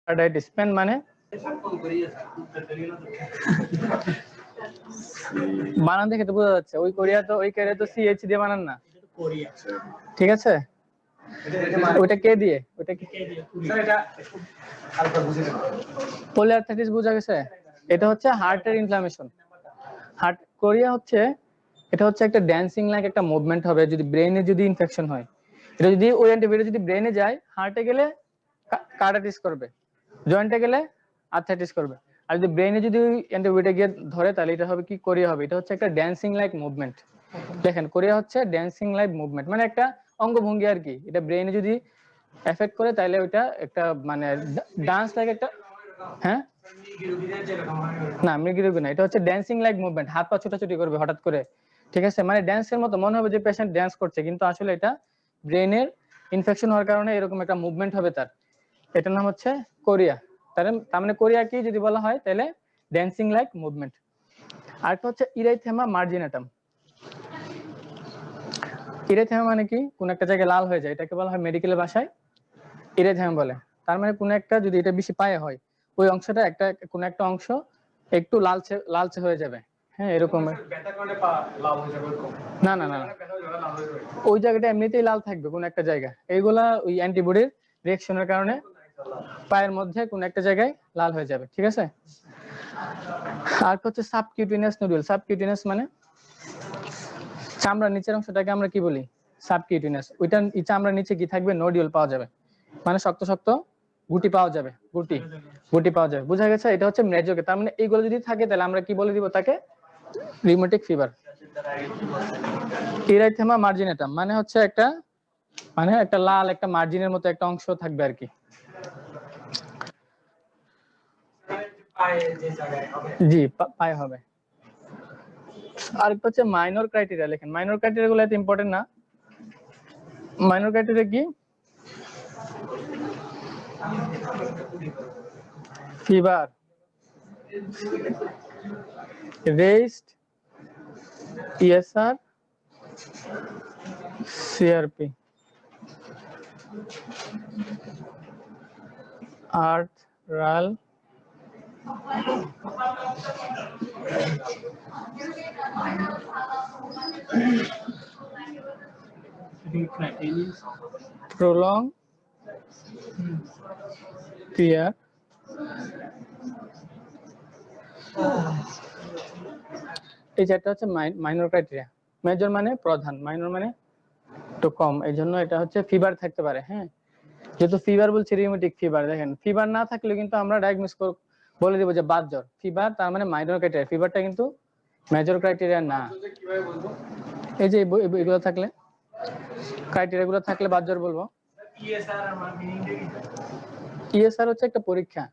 কার্ডাইট Spain মানে বানান দেখে তো বোঝা যাচ্ছে ওই কোরিয়া তো ওই কোরিয়া তো সিএইচ দিয়ে বানান না কোরিয়া ঠিক আছে ওটা কে দিয়ে ওটা কে দিয়ে স্যার এটা হালকা বুঝে নেব পলিআর্থাইটিস বোঝা গেছে এটা হচ্ছে হার্টের ইনফ্লামেশন হার্ট কোরিয়া হচ্ছে এটা হচ্ছে একটা ড্যান্সিং লাইক একটা মুভমেন্ট হবে যদি ব্রেনে যদি ইনফেকশন হয় এটা যদি ওই অ্যান্টিবায়োটিক যদি ব্রেনে যায় হার্টে গেলে কার্ডাইটিস করবে জয়েন্টে গেলে আর্থাইটিস করবে আর যদি ব্রেনে যদি অ্যান্টিবায়োটিক গিয়ে ধরে তাহলে এটা হবে কি কোরিয়া হবে এটা হচ্ছে একটা ড্যান্সিং লাইক মুভমেন্ট দেখেন কোরিয়া হচ্ছে ড্যান্সিং লাইক মুভমেন্ট মানে একটা অঙ্গভঙ্গি আর কি এটা ব্রেনে যদি এফেক্ট করে তাহলে ওটা একটা মানে ডান্স লাইক একটা হ্যাঁ না মৃগীরোগী না এটা হচ্ছে ড্যান্সিং লাইক মুভমেন্ট হাত পা ছোটাছুটি করবে হঠাৎ করে ঠিক আছে মানে ড্যান্সের মতো মনে হবে যে পেশেন্ট ড্যান্স করছে কিন্তু আসলে এটা ব্রেনের ইনফেকশন হওয়ার কারণে এরকম একটা মুভমেন্ট হবে তার এটার নাম হচ্ছে কোরিয়া তার মানে কোরিয়া কি যদি বলা হয় তাহলে ড্যান্সিং লাইক মুভমেন্ট আরেকটা হচ্ছে ইরাইথেমা মার্জিনাটাম ইরাইথেমা মানে কি কোন একটা জায়গায় লাল হয়ে যায় এটাকে বলা হয় মেডিকেলের ভাষায় ইরাইথেমা বলে তার মানে কোন একটা যদি এটা বেশি পায়ে হয় ওই অংশটা একটা কোন একটা অংশ একটু লালচে লালচে হয়ে যাবে হ্যাঁ এরকম না না না ওই জায়গাটা এমনিতেই লাল থাকবে কোন একটা জায়গা এইগুলা ওই অ্যান্টিবডির রিঅ্যাকশনের কারণে পায়ের মধ্যে কোন একটা জায়গায় লাল হয়ে যাবে ঠিক আছে আর হচ্ছে সাবকিউটেনিয়াস নোডুল সাবকিউটেনিয়াস মানে চামড়ার নিচের অংশটাকে আমরা কি বলি সাবকিউটেনিয়াস ওইটা চামড়ার নিচে কি থাকবে নোডিউল পাওয়া যাবে মানে শক্ত শক্ত গুটি পাওয়া যাবে গুটি পাওয়া যাবে বুঝা গেছে এটা হচ্ছে মেজরকে তার মানে এইগুলো যদি থাকে তাহলে আমরা কি বলে দিব তাকে রিউমেটিক ফিভার ইরাইথেমা মার্জিনেটাম মানে হচ্ছে একটা লাল একটা মার্জিনের মতো একটা অংশ থাকবে আর কি জি পায়ে হবে আরেকটা হচ্ছে মাইনর ক্রাইটেরিয়া লেখেন মাইনর ক্রাইটেরিয়া গুলো এত ইম্পর্টেন্ট না মাইনর ক্রাইটেরিয়া কি fever rest ESR CRP আর্থরাল prolong PR এই চারটা হচ্ছে মাইনর ক্রাইটেরিয়া মেজর মানে প্রধান মাইনর মানে একটু কম এই জন্য এটা হচ্ছে ফিভার থাকতে পারে হ্যাঁ যেহেতু ফিভার বলছি রিউমেটিক ফিভার দেখেন ফিভার না থাকলে কিন্তু আমরা ডায়াগনোস বলে দিব যে বাত জ্বর ফিভার তার মানে মাইনর ক্রাইটেরিয়া ফিভারটা কিন্তু মেজর ক্রাইটেরিয়া না এই যে এগুলো থাকলে ক্রাইটেরিয়া গুলো থাকলে বাত জ্বর বলবো ESR হচ্ছে একটা পরীক্ষা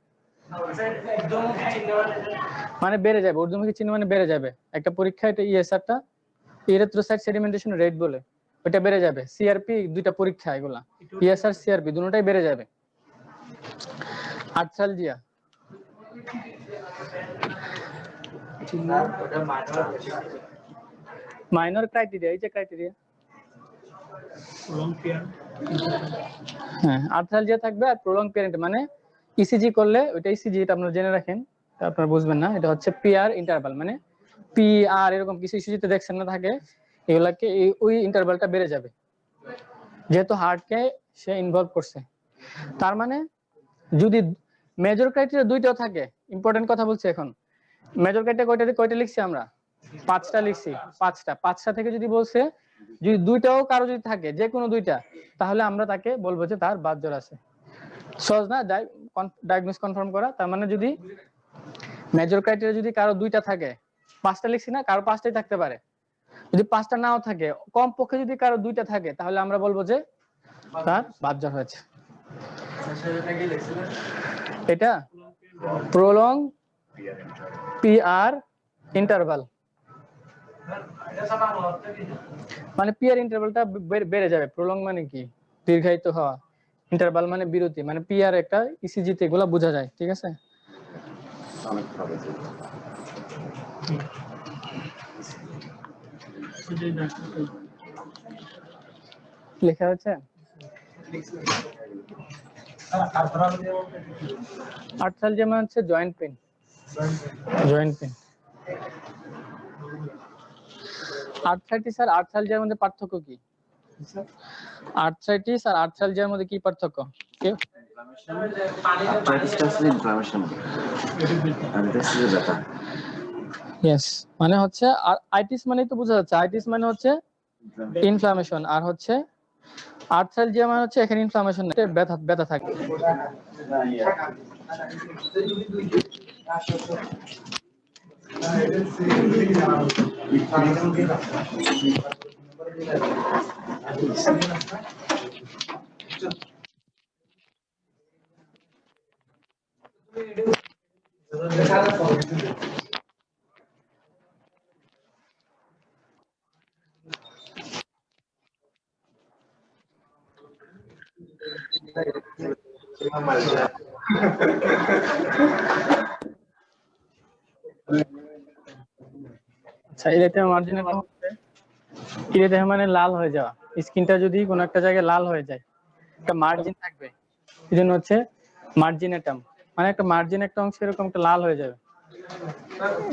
মানে বেড়ে যাবে ঊর্ধ্বমুখী চিহ্ন মানে বেড়ে যাবে একটা পরীক্ষা এটা ESR-টা ইরিথ্রোসাইট সেডিমেন্টেশন রেট বলে ওটা বেড়ে যাবে CRP দুইটা পরীক্ষা এগুলা ESR CRP দুটোটাই বেড়ে যাবে আর্থ্রালজিয়া মাইনর ক্রাইটেরিয়া এই যে ক্রাইটেরিয়া হ্যাঁ আর্থ্রালজিয়া থাকবে আর প্রলং পিরিয়ড মানে ইসিজি করলে ওইটা ইসিজি এটা আপনারা জেনে রাখেন আপনারা বুঝবেন না এটা হচ্ছে PR ইন্টারভাল মানে PR এরকম কিছু ইসিজিতে দেখছেন না থাকে এগুলাকে ওই ইন্টারভালটা বেড়ে যাবে যেহেতু হার্টকে সে ইনভলভ করছে তার মানে যদি মেজর ক্রাইটেরিয়া দুইটাও থাকে ইম্পর্টেন্ট কথা বলছি এখন মেজর ক্রাইটেরিয়া কয়টা লিখছি আমরা 5টা লিখছি 5টা থেকে যদি বলছে যদি দুইটাও কারো যদি থাকে যে কোনো দুইটা তাহলে আমরা তাকে বলবো যে তার বাত জ্বর আছে সহজ না ডায়াগনোস কনফার্ম করা তার মানে যদি মেজর ক্রাইটেরিয়া যদি কারো দুইটা থাকে 5টা লিখছি না কারো 5টাই থাকতে পারে যদি 5টা নাও থাকে কম পক্ষে যদি কারো দুইটা থাকে তাহলে আমরা বলবো যে তার বাত জ্বর হয়েছে এটা প্রলং PR ইন্টারভাল মানে PR ইন্টারভালটা বেড়ে যাবে প্রলং মানে কি দীর্ঘায়িত হওয়া ইন্টারভাল মানে বিরতি মানে PR একটা ইসিজি তে এগুলা বোঝা যায় ঠিক আছে লেখা আছে আর্থালজিয়া মানে হচ্ছে joint pain. Joint pain. Arthritis আর আর্থালজিয়ার মধ্যে পার্থক্য কি? আর্থ্রাইটিস আর আর্থালজিয়ার মধ্যে কি পার্থক্য? ইয়েস, মানে হচ্ছে আইটিস মানে তো বোঝা যাচ্ছে, আইটিস মানে হচ্ছে ইনফ্লামেশন, আর হচ্ছে আর্থ্রালজিয়া মানে হচ্ছে এখানে ইনফ্লামেশন না, ব্যথা ব্যথা থাকে। আচ্ছা, ইরেথিমা মার্জিনাটা হচ্ছে, ইরেথিমা মানে লাল হয়ে যাওয়া, স্কিনটা যদি কোনো একটা জায়গায় লাল হয়ে যায়, একটা মার্জিন থাকবে, এই জন্য হচ্ছে মার্জিনেটাম, মানে একটা মার্জিন একটা অংশ এরকম একটা লাল হয়ে যাবে,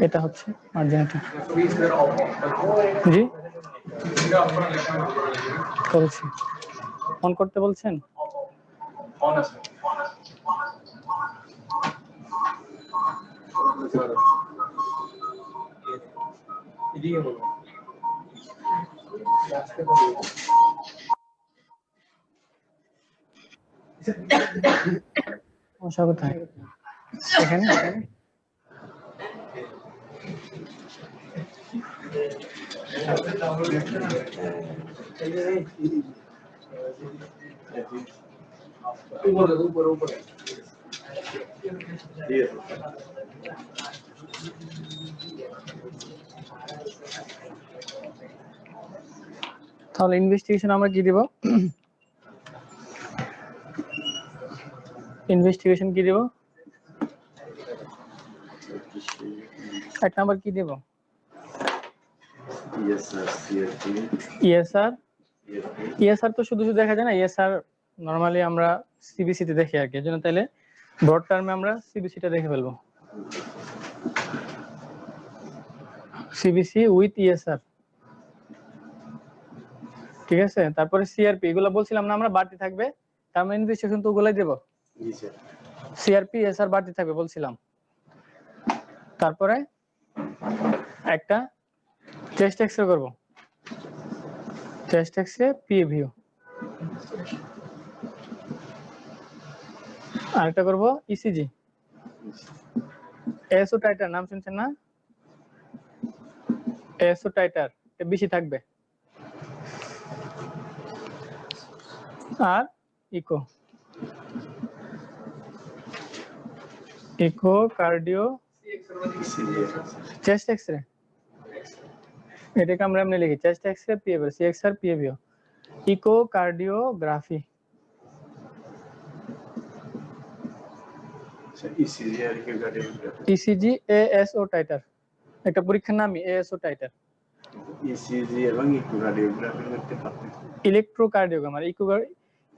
এটা হচ্ছে মার্জিনেটাম। জি বলছি, অন করতে বলছেন? সমস্যা কোথায়? এখানে তাহলে ইনভেস্টিগেশন আমরা কি দিব? ইনভেস্টিগেশন কি দিব? এক নাম্বার কি দেব? ইএসআর। ইএসআর তো শুধু শুধু দেখা যায় না, ইএসআর নরমালি আমরা সিবিসি তে দেখি আর কি, এজন্য তাহলে ব্রড টার্মে আমরা সিবিসি টা দেখে ফেলবো, সিবিসি উইথ ইএসআর, ঠিক আছে। তারপরে সিআরপি, এগুলো বলছিলাম না আমরা বাড়তি থাকবে, তার মানে ইনভেস্টিগেশন তো ওগুলাই দেব, সিআরপি ইএসআর বাড়তি থাকবে বলছিলাম। তারপরে একটা চেস্ট এক্সরে করব, চেস্ট এক্সরে পিভিউ, আরেকটা করব ইসিজি, এসও টাইটার, নাম শুনছেন না? এসও টাইটার বেশি থাকবে, আর echo, echo cardio chest x-ray, এটাকে আমরা এমনি লিখি chest x-ray PA view, CXR PA view, echo cardiography. ECG ASO titre, একটা পরীক্ষার নামই এএসও টাইটার। ইসিজি এবং ইকোকার্ডিওগ্রাফির মধ্যে পার্থক্য, ইলেকট্রোকার্ডিওগ্রাম আর ইকো,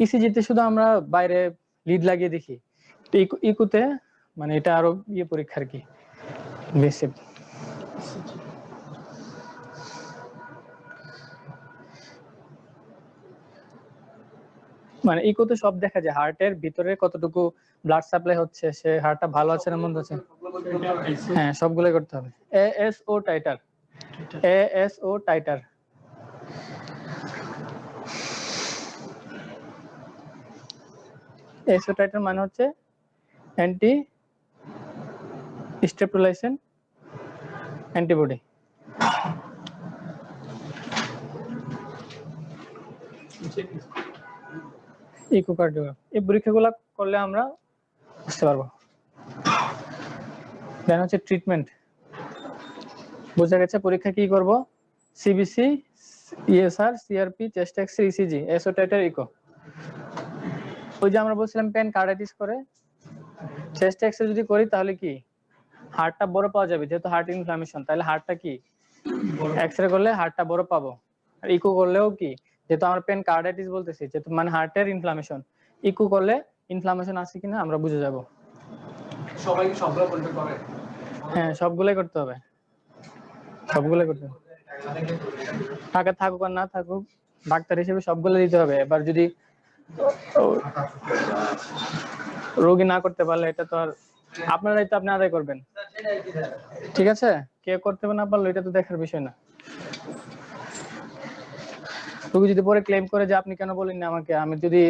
ইসিজিতে শুধু আমরা বাইরে লিড লাগিয়ে দেখি, তো ইকোতে মানে এটা আরো ইয়ে পরীক্ষার কি বেসিক। মানে ইকোতে সব দেখা যায়, হার্টের ভিতরে কতটুকু ব্লাড সাপ্লাই হচ্ছে, সে হার্টটা ভালো আছে না মন্দ আছে, হ্যাঁ সবগুলোই করতে হবে। ASO titre, ASO titre, ASO titre মানে হচ্ছে অ্যান্টি স্টেপলাইজেশন অ্যান্টিবডি। ইকোকার্ডিওগ্রাম, এই পরীক্ষাগুলো করলে আমরা বুঝতে পারবো। দেন হচ্ছে ট্রিটমেন্ট, বোঝা গেছে পরীক্ষা কি করব, CBC, ESR, CRP, chest x ray, ECG, ASO titre, echo. ওই যে আমরা বলছিলাম পেনকার্ডাইটিস করে, চেস্ট এক্সরে যদি করি তাহলে কি হার্টটা বড় পাওয়া যাবে, যেহেতু হার্ট ইনফ্লামেশন, তাহলে হার্টটা কি এক্সরে করলে হার্টটা বড় পাবো, আর ইকো করলেও কি, যেহেতু আমরা পেনকার্ডাইটিস বলতেছি, যেহেতু মানে হার্টের ইনফ্লামেশন, ইকো করলে ইনফ্লামেশন আছে কিনা আমরা বুঝে যাব। সবাই কি সবগুলো পরীক্ষা করে? হ্যাঁ, সবগুলাই করতে হবে, সবগুলাই করতে হবে। টাকা থাকুক আর না থাকুক, ডাক্তার হিসেবে সবগুলো দিতে হবে। এবার যদি রোগী না করতে পারলে এটা তো আর আপনার দায়িত্ব, আপনি আদায় করবেন। ঠিক আছে, কে করতে না পারলো এটা তো দেখার বিষয় না। রোগী যদি পরে ক্লেম করে যে আপনি কেন বলেননি আমাকে, আমি যদি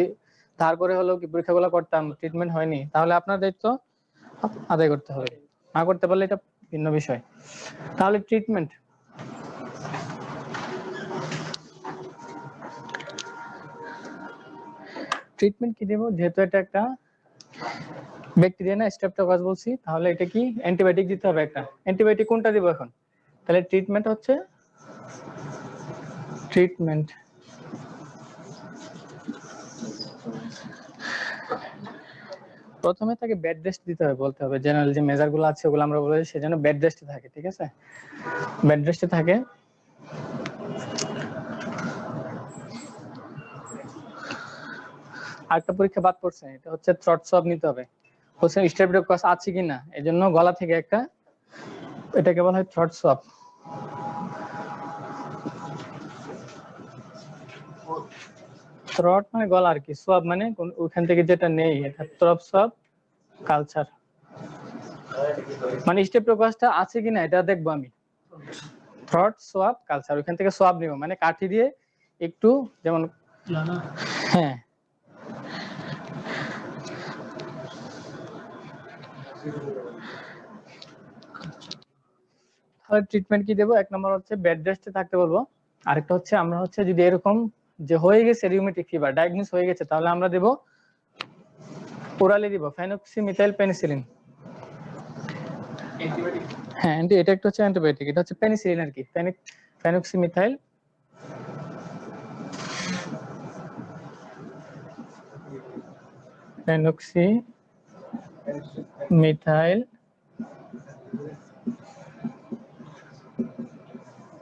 ধার করে হলেও কি পরীক্ষাগুলো করতাম, ট্রিটমেন্ট হয়নি, তাহলে আপনার দায়িত্ব আদায় করতে হবে। না করতে পারলে এটা ভিন্ন বিষয়। তাহলে ট্রিটমেন্ট, ট্রিটমেন্ট কি দেব? যেহেতু এটা একটা ব্যাকটেরিয়া না, স্ট্রেপ্টোককাস বলছি, তাহলে এটা কি অ্যান্টিবায়োটিক দিতে হবে একটা। অ্যান্টিবায়োটিক কোনটা দিব এখন? তাহলে ট্রিটমেন্ট হচ্ছে ট্রিটমেন্ট প্রথমে তাকে বেড রেস্ট দিতে হবে, বলতে হবে জেনারেল যে মেজার গুলো আছে ওগুলো আমরা বলেছি সেজন্য বেড রেস্টে থাকে। ঠিক আছে, বেড রেস্টে থাকে। আরেকটা পরীক্ষা বাদ পড়ছে, এটা হচ্ছে থ্রট সোয়াব নিতে হবে। বলছে স্ট্রেপ্টোককাস আছে কিনা, এজন্য গলা থেকে একটা, এটাকে বলা হয় থ্রট সোয়াব। থ্রট মানে গলা আর কি, সোয়াব মানে ওখান থেকে যেটা নেই, এটা থ্রট সোয়াব কালচার। মানে স্ট্রেপ্টোককাসটা আছে কিনা এটা দেখবো আমি। থ্রট সোয়াব কালচার, ওখান থেকে সোয়াব নিব, মানে কাঠি দিয়ে একটু, যেমন হ্যাঁ তাহলে ট্রিটমেন্ট কি দেবো? এক নম্বর হচ্ছে বেড রেস্টে থাকতে বলবো। আরেকটা হচ্ছে আমরা হচ্ছে যদি এরকম যে হয়ে গেছে রিউমেটিক ফিভার ডায়াগনোস হয়ে গেছে, তাহলে আমরা দেব ওরালি দিব ফেনক্সিমিথাইল পেনিসিলিন। হ্যাঁ, এটা একটা হচ্ছে অ্যান্টিবায়োটিক, এটা হচ্ছে পেনিসিলিন আর কি, phenoxymethyl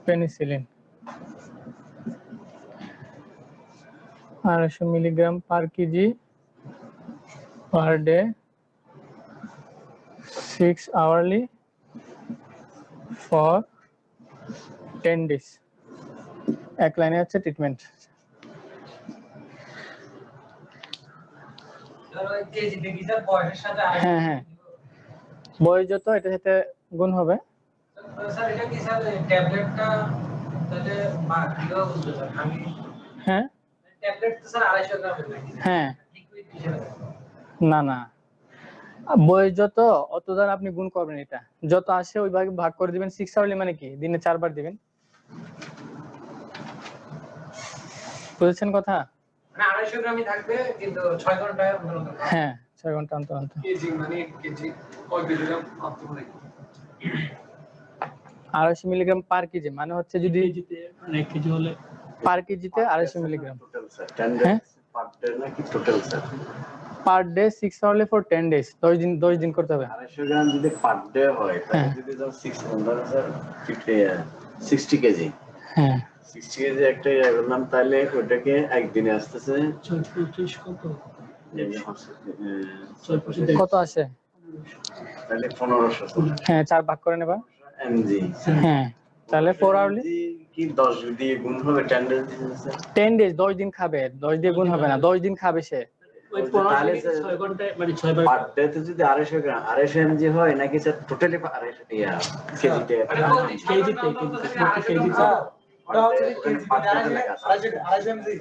penicillin 250 milligram per KG per day 6 hourly for 10 days। এক লাইনে হচ্ছে ট্রিটমেন্ট। হ্যাঁ হ্যাঁ, বয়স যত এটার সাথে গুণ হবে। হ্যাঁ হ্যাঁ, না না, বয়স যত অত দ্বারা আপনি গুণ করবেন, এটা যত আসে ওই ভাগে ভাগ করে দিবেন। 6 আওয়ারলি মানে কি দিনে 4 বার দিবেন। বুঝেছেন কথা? মানে 250 গ্রামই থাকবে কিন্তু 6 ঘন্টা অন্তর। হ্যাঁ, 6 ঘন্টা অন্তর অন্তর। কেজি মানে কেজি কয় কিলোগ্রাম আপনি বলেন? 250 মিলিগ্রাম পার কেজি, মানে হচ্ছে যদি কেজিতে মানে 1 কেজি হলে পার কেজিতে 250 milligram. Total sir 10 days per day নাকি total sir? Per day 6 hourly for 10 days, 10 দিন করতে হবে। 250 গ্রাম যদি পার ডে হয় তাহলে যদি ধর 600 স্যার 60 কেজি। হ্যাঁ 60 কেজি একটা বললাম, তাহলে ওটাকে একদিনে আসতেছে 625 কত? কত আসে? তাহলে 1500 হ্যাঁ 4 ভাগ করে নেবা এমজি। হ্যাঁ, তাহলে 4 আওয়ারলি কি 10 দিয়ে গুণ হবে 10 ডেজ স্যার? 10 days, 10 দিন খাবে, 10 দিয়ে গুণ হবে না, 10 দিন খাবে সে। ওই 15 থেকে 6 ঘন্টায় মানে 6 বার পার ডে তে যদি 250 গ্রাম 250 এমজি হয় নাকি স্যার টোটালি 250 কেজিতে? কেজিতে কেজিতে ওটা হচ্ছে কেজি 250 এমজি।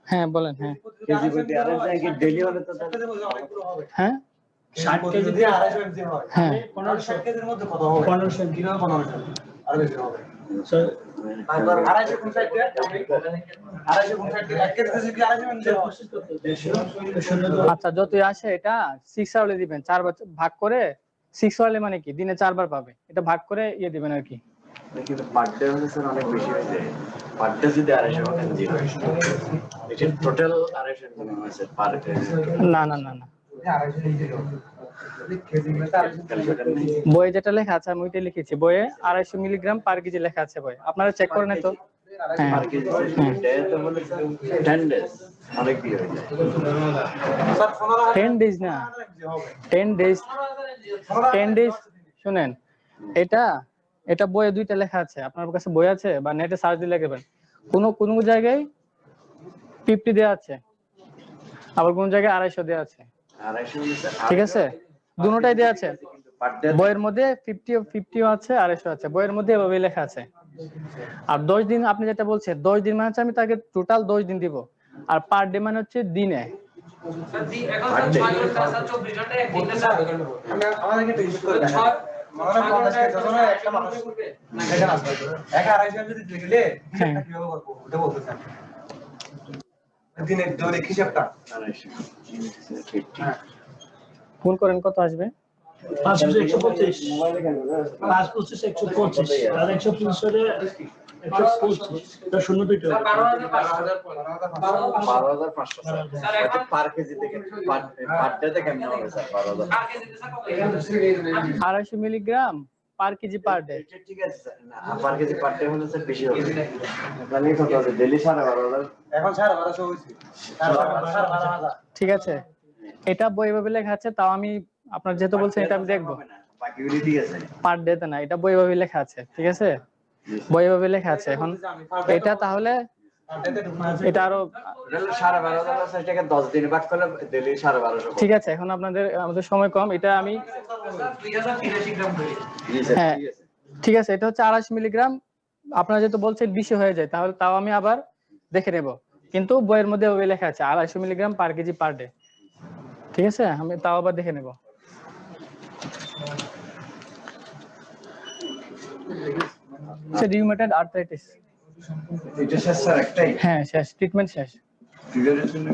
হ্যাঁ বলেন। হ্যাঁ কেজি প্রতি 250 কি ডেইলি হলে তো হ্যাঁ 60 কেজি দিয়ে 250 এমজি হয়। হ্যাঁ 1500 কেজির মধ্যে কত হবে? 1500 এমজি। কিলো 1500 আর বেশি হবে। স্যার তারপর 250 গুণ 60 250 গুণ 60 1 কেজি থেকে কি 250 এমজি হয়? আচ্ছা, যতই আসে এটা 6 আওয়ারলি দিবেন, 4 বার ভাগ করে। 6 আওয়ারলি মানে কি দিনে 4 বার পাবে, এটা ভাগ করে দিবেন আর কি। কিন্তু পার ডে হলে স্যার অনেক বেশি হয়ে যায়। পার ডে যদি 250 এমজি হয় এটা টোটাল 250 এমজি হয় স্যার পার ডে। না না না না, 250 এমজি হবে। কেজি মানে 250 বইয়ে যেটা লেখা আছে আমি ওইটাই লিখেছি। বইয়ে 250 মিলিগ্রাম পার কেজি লেখা আছে বইয়ে, আপনারা চেক করে নেন তো। হ্যাঁ। পার কেজি ডেতে বলেছে 10 ডেজ অনেক দিয়ে হয়ে যায়। স্যার 10 ডেজ না, 10 ডেজ 10 ডেজ শুনেন, এটা এটা বইয়ে দুইটা লেখা আছে, আপনার কাছে বই আছে বা নেটে সার্চ দিলে দেখবেন, কোন জায়গায় 50 দেওয়া আছে, আবার কোন জায়গায় 250 দেওয়া আছে, 250 বলেছে, ঠিক আছে, দুটোটাই দেওয়া আছে। পার ডে বইয়ের মধ্যে 50 আছে, 250 আছে, বইয়ের মধ্যে এভাবে লেখা আছে। আর 10 দিন আপনি যেটা বলছেন 10 দিন মানে হচ্ছে আমি তাকে টোটাল 10 দিন দিব, আর পার ডে মানে হচ্ছে দিনে। আমাদেরকে একটু ইউজ করে দেখেন। মনে হয় 50 কেজি যখন একটা মানুষ এখানে আসবে, একা 250 যদি দিলে হিসাবটা কিভাবে করবো ওটা বলতে চান। দিনে দৈনিক হিসাবটা 250 হ্যাঁ গুণ করেন কত আসবে? 5 125, 5 25 125, আর 125 হলে 125, এটা শূন্য দুইটা হবে। 12,500 স্যার পার কেজি থেকে পার ডে থেকে কেমন হবে sir 12,000? 250 milligram per KG per day. এটা ঠিক আছে স্যার, না পার কেজি পার ডে হলে স্যার বেশি হবে, তাহলে কত হবে ডেইলি 12,500? এখন 12,500 হয়েছে 12,500 ঠিক আছে, এটা বই এভাবে লেখা আছে, তাও আমি আপনার যেহেতু বলছেন এটা আমি দেখবো। বাকিগুলি ঠিক আছে। পার ডে তে না, এটা বই এভাবে লেখা আছে, ঠিক আছে, বই এভাবে লেখা আছে। এখন এটা তাহলে এটা আরো তাহলে 12,500 স্যার, এটাকে 10 দিন ভাগ করলে ডেইলি 12,500। ঠিক আছে, এখন আমাদের সময় কম, এটা আমি জি স্যার হ্যাঁ ঠিক আছে। ঠিক আছে, এটা হচ্ছে 250 মিলিগ্রাম। আপনারা যেহেতু বলছেন 20 হয়ে যায়, তাহলে তাও আমি আবার দেখে নেব, কিন্তু বইয়ের মধ্যে ওই লেখা আছে 250 milligram per KG per day, ঠিক আছে, আমি তাও আবার দেখে নেব। রিউমেটয়েড আর্থ্রাইটিস, এটা শেষ স্যার একটাই? হ্যাঁ শেষ, ট্রিটমেন্ট শেষ। ফিভারের জন্য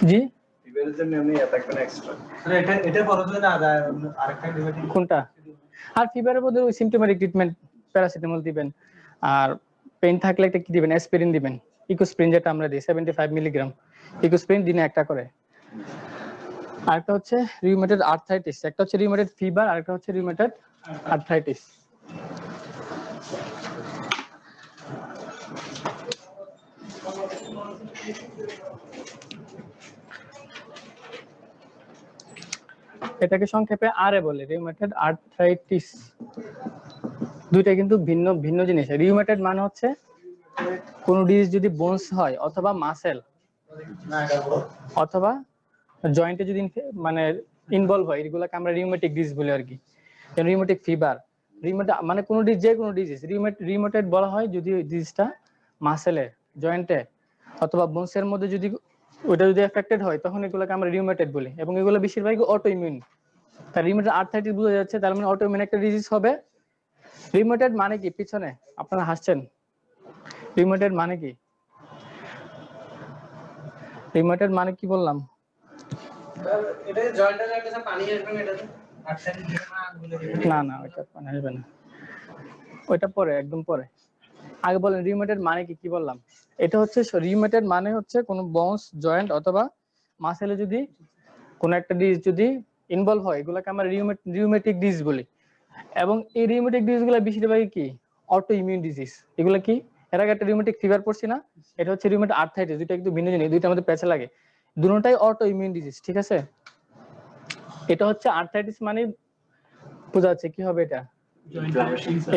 জি ফিভারের জন্য আমি এটা একটা এক্সট্রা। এটা পরে যদি না যায় আরেকটা ডিবেটিং কোনটা? আর ফিভারের মধ্যে ওই সিম্পটোমেটিক ট্রিটমেন্ট, প্যারাসিটামল দিবেন, আর পেইন থাকলে একটা কি দিবেন, অ্যাসপিরিন দিবেন, ইকোস্প্রিন যেটা আমরা দিই 75 মিলিগ্রাম ইকোস্প্রিন দিনে একটা করে। আরেকটা হচ্ছে রিউমেটয়েড আর্থ্রাইটিস, একটা হচ্ছে রিউমেটয়েড ফিভার, আরেকটা হচ্ছে রিউমেটয়েড আর্থ্রাইটিস। এটাকে সংক্ষেপে আরএ বলে, রিউমেটয়েড আর্থ্রাইটিস। দুইটা কিন্তু ভিন্ন ভিন্ন জিনিস। রিউমেটয়েড মানে হচ্ছে কোন ডিজিজ যদি বোনস হয় অথবা মাসেল অথবা জয়েন্টে যদি মানে ইনভলভ হয়, এগুলোকে আমরা রিউমেটিক ডিজিজ বলি আর কি। রিউমেটিক ফিভার, রিউমেটয়েড মানে কোন ডিজিজ, যে কোনো ডিজিজ রিউমেটয়েড বলা হয় যদি ওই ডিজিজটা মাসেলে, জয়েন্টে অথবা বোনসের মধ্যে যদি ওটা যদি এফেক্টেড হয়, তখন এগুলোকে আমরা রিউমেটয়েড বলি, এবং এগুলো বেশিরভাগই অটো ইমিউন। তার রিউমেটয়েড আর্থ্রাইটিস বোঝা যাচ্ছে, তার মানে অটো ইমিউন একটা ডিজিজ হবে। রিউমেটয়েড মানে কি? পিছনে আপনারা হাসছেন, রিউমেটয়েড মানে কি? রিউমেটয়েড মানে কি বললাম? এটা জয়েন্টে একটা পানি আসবে না এটাতে আর্থাইটিস না বলে না না, ওইটা মানে আসবে না, ওইটা পরে, একদম পরে। আগে বলেন রিউমেটয়েড মানে কি? কি বললাম? এটা হচ্ছে রিউমেটয়েড মানে হচ্ছে কোন বোনস, জয়েন্ট অথবা মাসেলে যদি কোন একটা ডিজিজ যদি ইনভলভ হয়, এগুলোকে আমরা রিউমেটিক ডিজিজ বলি। এবং এই রিউমেটিক ডিজিজগুলো বেশিরভাগই কি অটো ইমিউন ডিজিজ। এগুলো কি, এর আগে একটা রিউমেটিক ফিভার পড়ছি না, এটা হচ্ছে রিউমেটয়েড আর্থ্রাইটিস, দুইটা কিন্তু ভিন্ন জিনিস, দুইটার মধ্যে প্যাচে লাগে, দুটোটাই অটো ইমিউন ডিজিজ, ঠিক আছে। এটা হচ্ছে আর্থ্রাইটিস মানে বোঝা যাচ্ছে কি হবে এটা,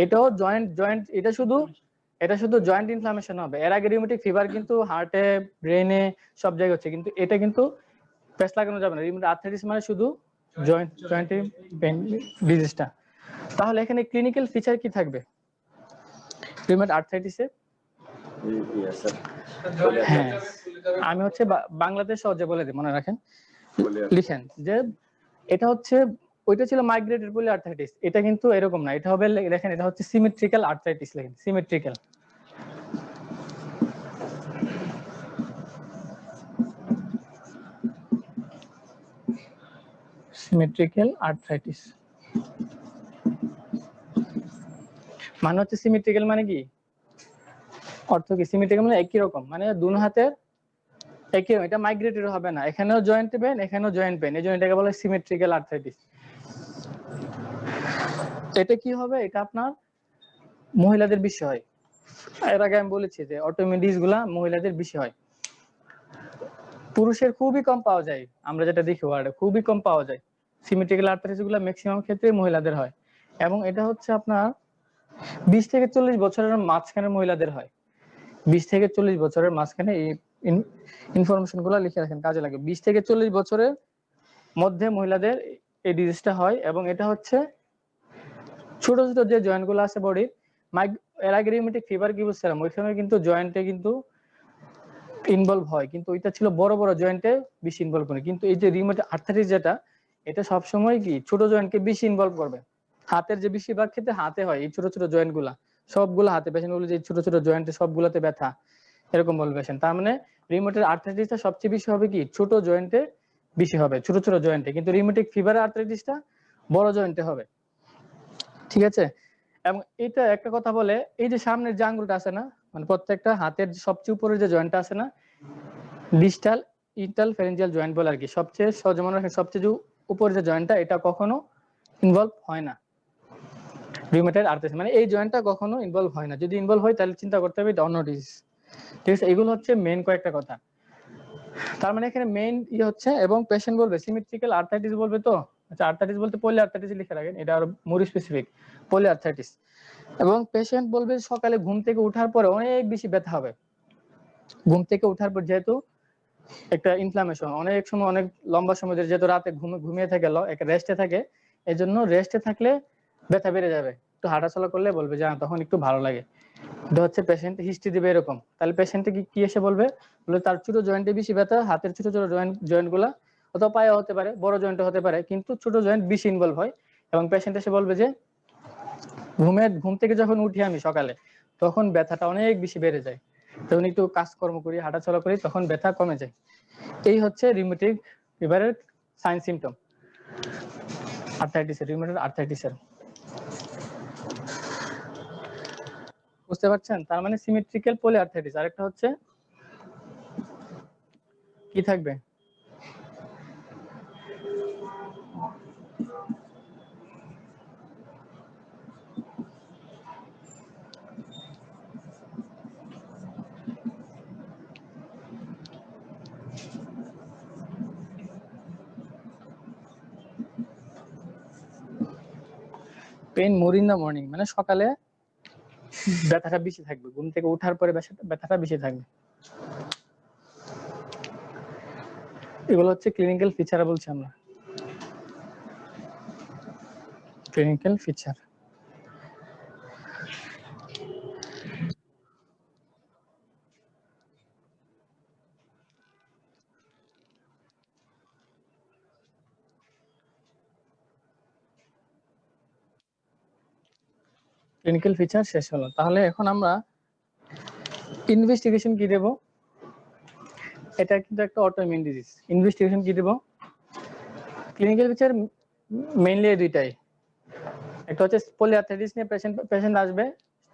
এটাও জয়েন্ট এটা শুধু জয়েন্ট ইনফ্লামেশন হবে। এর আগে রিউমেটিক ফিভার কিন্তু হার্টে, ব্রেনে সব জায়গায় হচ্ছে, কিন্তু এটা কিন্তু প্যাচ লাগানো যাবে না। রিউমেটয়েড আর্থ্রাইটিস মানে শুধু জয়েন্টে পেইন ডিজিজটা। তাহলে এখানে ক্লিনিক্যাল ফিচার কি থাকবে রিউমেটয়েড আর্থ্রাইটিসে? Yes sir. হ্যাঁ, আমি হচ্ছে বাংলাতে সহজে বলে দিই, মনে রাখেন, লিখেন যে এটা হচ্ছে, ওইটা ছিল মাইগ্রেটেড পলি আর্থ্রাইটিস, এটা কিন্তু এরকম না, এটা হবে, দেখেন এটা হচ্ছে সিমেট্রিক্যাল আর্থ্রাইটিস, লেখেন সিমেট্রিক্যাল। সিমেট্রিক্যাল আর্থ্রাইটিস মানে হচ্ছে, সিমেট্রিক্যাল মানে কি অর্থ কি? সিমেট্রিক্যাল মানে একই রকম, মানে দুই হাতের একই, এটা মাইগ্রেটেড হবে না, এখানেও জয়েন্ট পেন এখানেও জয়েন্ট পেন, এই জন্য এটাকে বলা হয় সিমেট্রিক্যাল আর্থ্রাইটিস। এটা কি হবে? এটা আপনার মহিলাদের বিষয়, এর আগে আমি বলেছি যে অটোইমিউন ডিজিজ গুলা মহিলাদের বেশি হয়, পুরুষের খুবই কম পাওয়া যায়। আমরা যেটা দেখি ওয়ার্ডে খুবই কম পাওয়া যায়। সিমেট্রিক্যাল আর্থ্রাইটিস গুলো ম্যাক্সিমাম ক্ষেত্রে মহিলাদের হয়, এবং এটা হচ্ছে আপনার 20 থেকে 40 বছরের মাঝখানে মহিলাদের হয়। 20 থেকে 40 বছরের মাঝখানে এই ইনফরমেশন গুলো লিখে রাখেন, কাজে লাগে। 20 থেকে 40 বছরের মধ্যে মহিলাদের এই ডিজিজটা হয়, এবং এটা হচ্ছে ছোট ছোট যে জয়েন্ট গুলো আছে বডির, এর আগে রিউমেটিক ফিভার কি বুঝছিলাম, ওইখানে কিন্তু জয়েন্টে কিন্তু ইনভলভ হয়, কিন্তু ওইটা ছিল বড় বড় জয়েন্টে বেশি ইনভলভ করে। কিন্তু এই যে রিউমেটিক আর্থ্রাইটিস যেটা, এটা সবসময় কি ছোট জয়েন্টকে বেশি ইনভলভ করবে। হাতের যে বেশিরভাগ ক্ষেত্রে হাতে হয় এই ছোট ছোট জয়েন্ট গুলা, সবগুলো হাতে, পেশেন্ট বলে যে ছোট ছোট জয়েন্টে সবগুলোতে ব্যথা, এরকম বলবে পেশেন্ট। তার মানে রিউমেটিক আর্থ্রাইটিসটা সবচেয়ে বেশি হবে কি ছোট জয়েন্টে বেশি হবে, ছোট ছোট জয়েন্টে। কিন্তু রিউমেটিক ফিভার আর্থ্রাইটিসটা বড় জয়েন্টে হবে, ঠিক আছে। এবং এটা একটা কথা বলে, এই যে সামনের যে আঙ্গুলটা আছে না, মানে প্রত্যেকটা হাতের সবচেয়ে উপরের যে জয়েন্টটা আছে না, ডিস্টাল ইন্টারফেরেঞ্জিয়াল জয়েন্ট বলে আর কি, সবচেয়ে সহজ মনে রাখেন, সবচেয়ে যে উপরের যে জয়েন্টটা, এটা কখনো ইনভলভ হয় না রিউমেটয়েড আর্থ্রাইটিস, মানে এই জয়েন্টটা কখনো ইনভলভ হয় না। যদি ইনভলভ হয় তাহলে চিন্তা করতে হবে এটা অন্য ডিজিজ, ঠিক আছে। এগুলো হচ্ছে মেইন কয়েকটা কথা। তার মানে এখানে মেইন হচ্ছে, এবং পেশেন্ট বলবে সিমেট্রিক্যাল আর্থ্রাইটিস বলবে তো, আচ্ছা আর্থ্রাইটিস বলতে পলি আর্থ্রাইটিস লিখে রাখেন, এটা আরো মোর স্পেসিফিক, পলি আর্থ্রাইটিস। এবং পেশেন্ট বলবে সকালে ঘুম থেকে ওঠার পরে অনেক বেশি ব্যথা হবে। ঘুম থেকে ওঠার পর যেহেতু একটা ইনফ্লামেশন, অনেক সময় অনেক লম্বা সময় ধরে যেহেতু রাতে ঘুমিয়ে থাকে, একটা রেস্টে থাকে, এই জন্য রেস্টে থাকলে ব্যথা বেড়ে যাবে। একটু হাঁটাচলা করলে বলবে যে তখন একটু ভালো লাগে। এটা হচ্ছে পেশেন্ট হিস্ট্রি দিবে এরকম। তাহলে পেশেন্টে কি এসে বলবে তার ছোট জয়েন্টে বেশি ব্যথা, হাতের ছোট ছোট জয়েন্ট গুলা, অথবা পায়ে হতে পারে, বড় জয়েন্টে হতে পারে, কিন্তু ছোট জয়েন্ট বেশি ইনভলভ হয়। এবং পেশেন্ট এসে বলবে যে ঘুম থেকে যখন উঠি আমি সকালে, তখন ব্যথাটা অনেক বেশি বেড়ে যায়, তখন একটু কাজকর্ম করি, হাঁটাচলা করি, তখন ব্যথা কমে যায়। এই হচ্ছে রিউমেটিক ফিভারের সাইন সিমটম, আর্থ্রাইটিসের, রিউমেটয়েড আর্থ্রাইটিসের। বুঝতে পারছেন? তার মানে সিমেট্রিক্যাল পলি আর্থ্রাইটিস। আরেকটা হচ্ছে কি থাকবে, pain more in the morning, মানে সকালে ব্যথাটা বেশি থাকবে, ঘুম থেকে ওঠার পরে ব্যথাটা বেশি থাকবে। এগুলো হচ্ছে ক্লিনিক্যাল ফিচার বলছি আমরা, ক্লিনিক্যাল ফিচার। ক্লিনিক্যাল ফিচার শেষ হলো, তাহলে এখন আমরা ইনভেস্টিগেশন কি দেব। এটা কিন্তু একটা অটোইমিউন ডিজিজ, ইনভেস্টিগেশন কি দেব। ক্লিনিক্যাল ফিচার মেইনলি এই দুইটাই। একটা হচ্ছে পলিআর্থ্রাইটিস নিয়ে পেশেন্ট আসবে,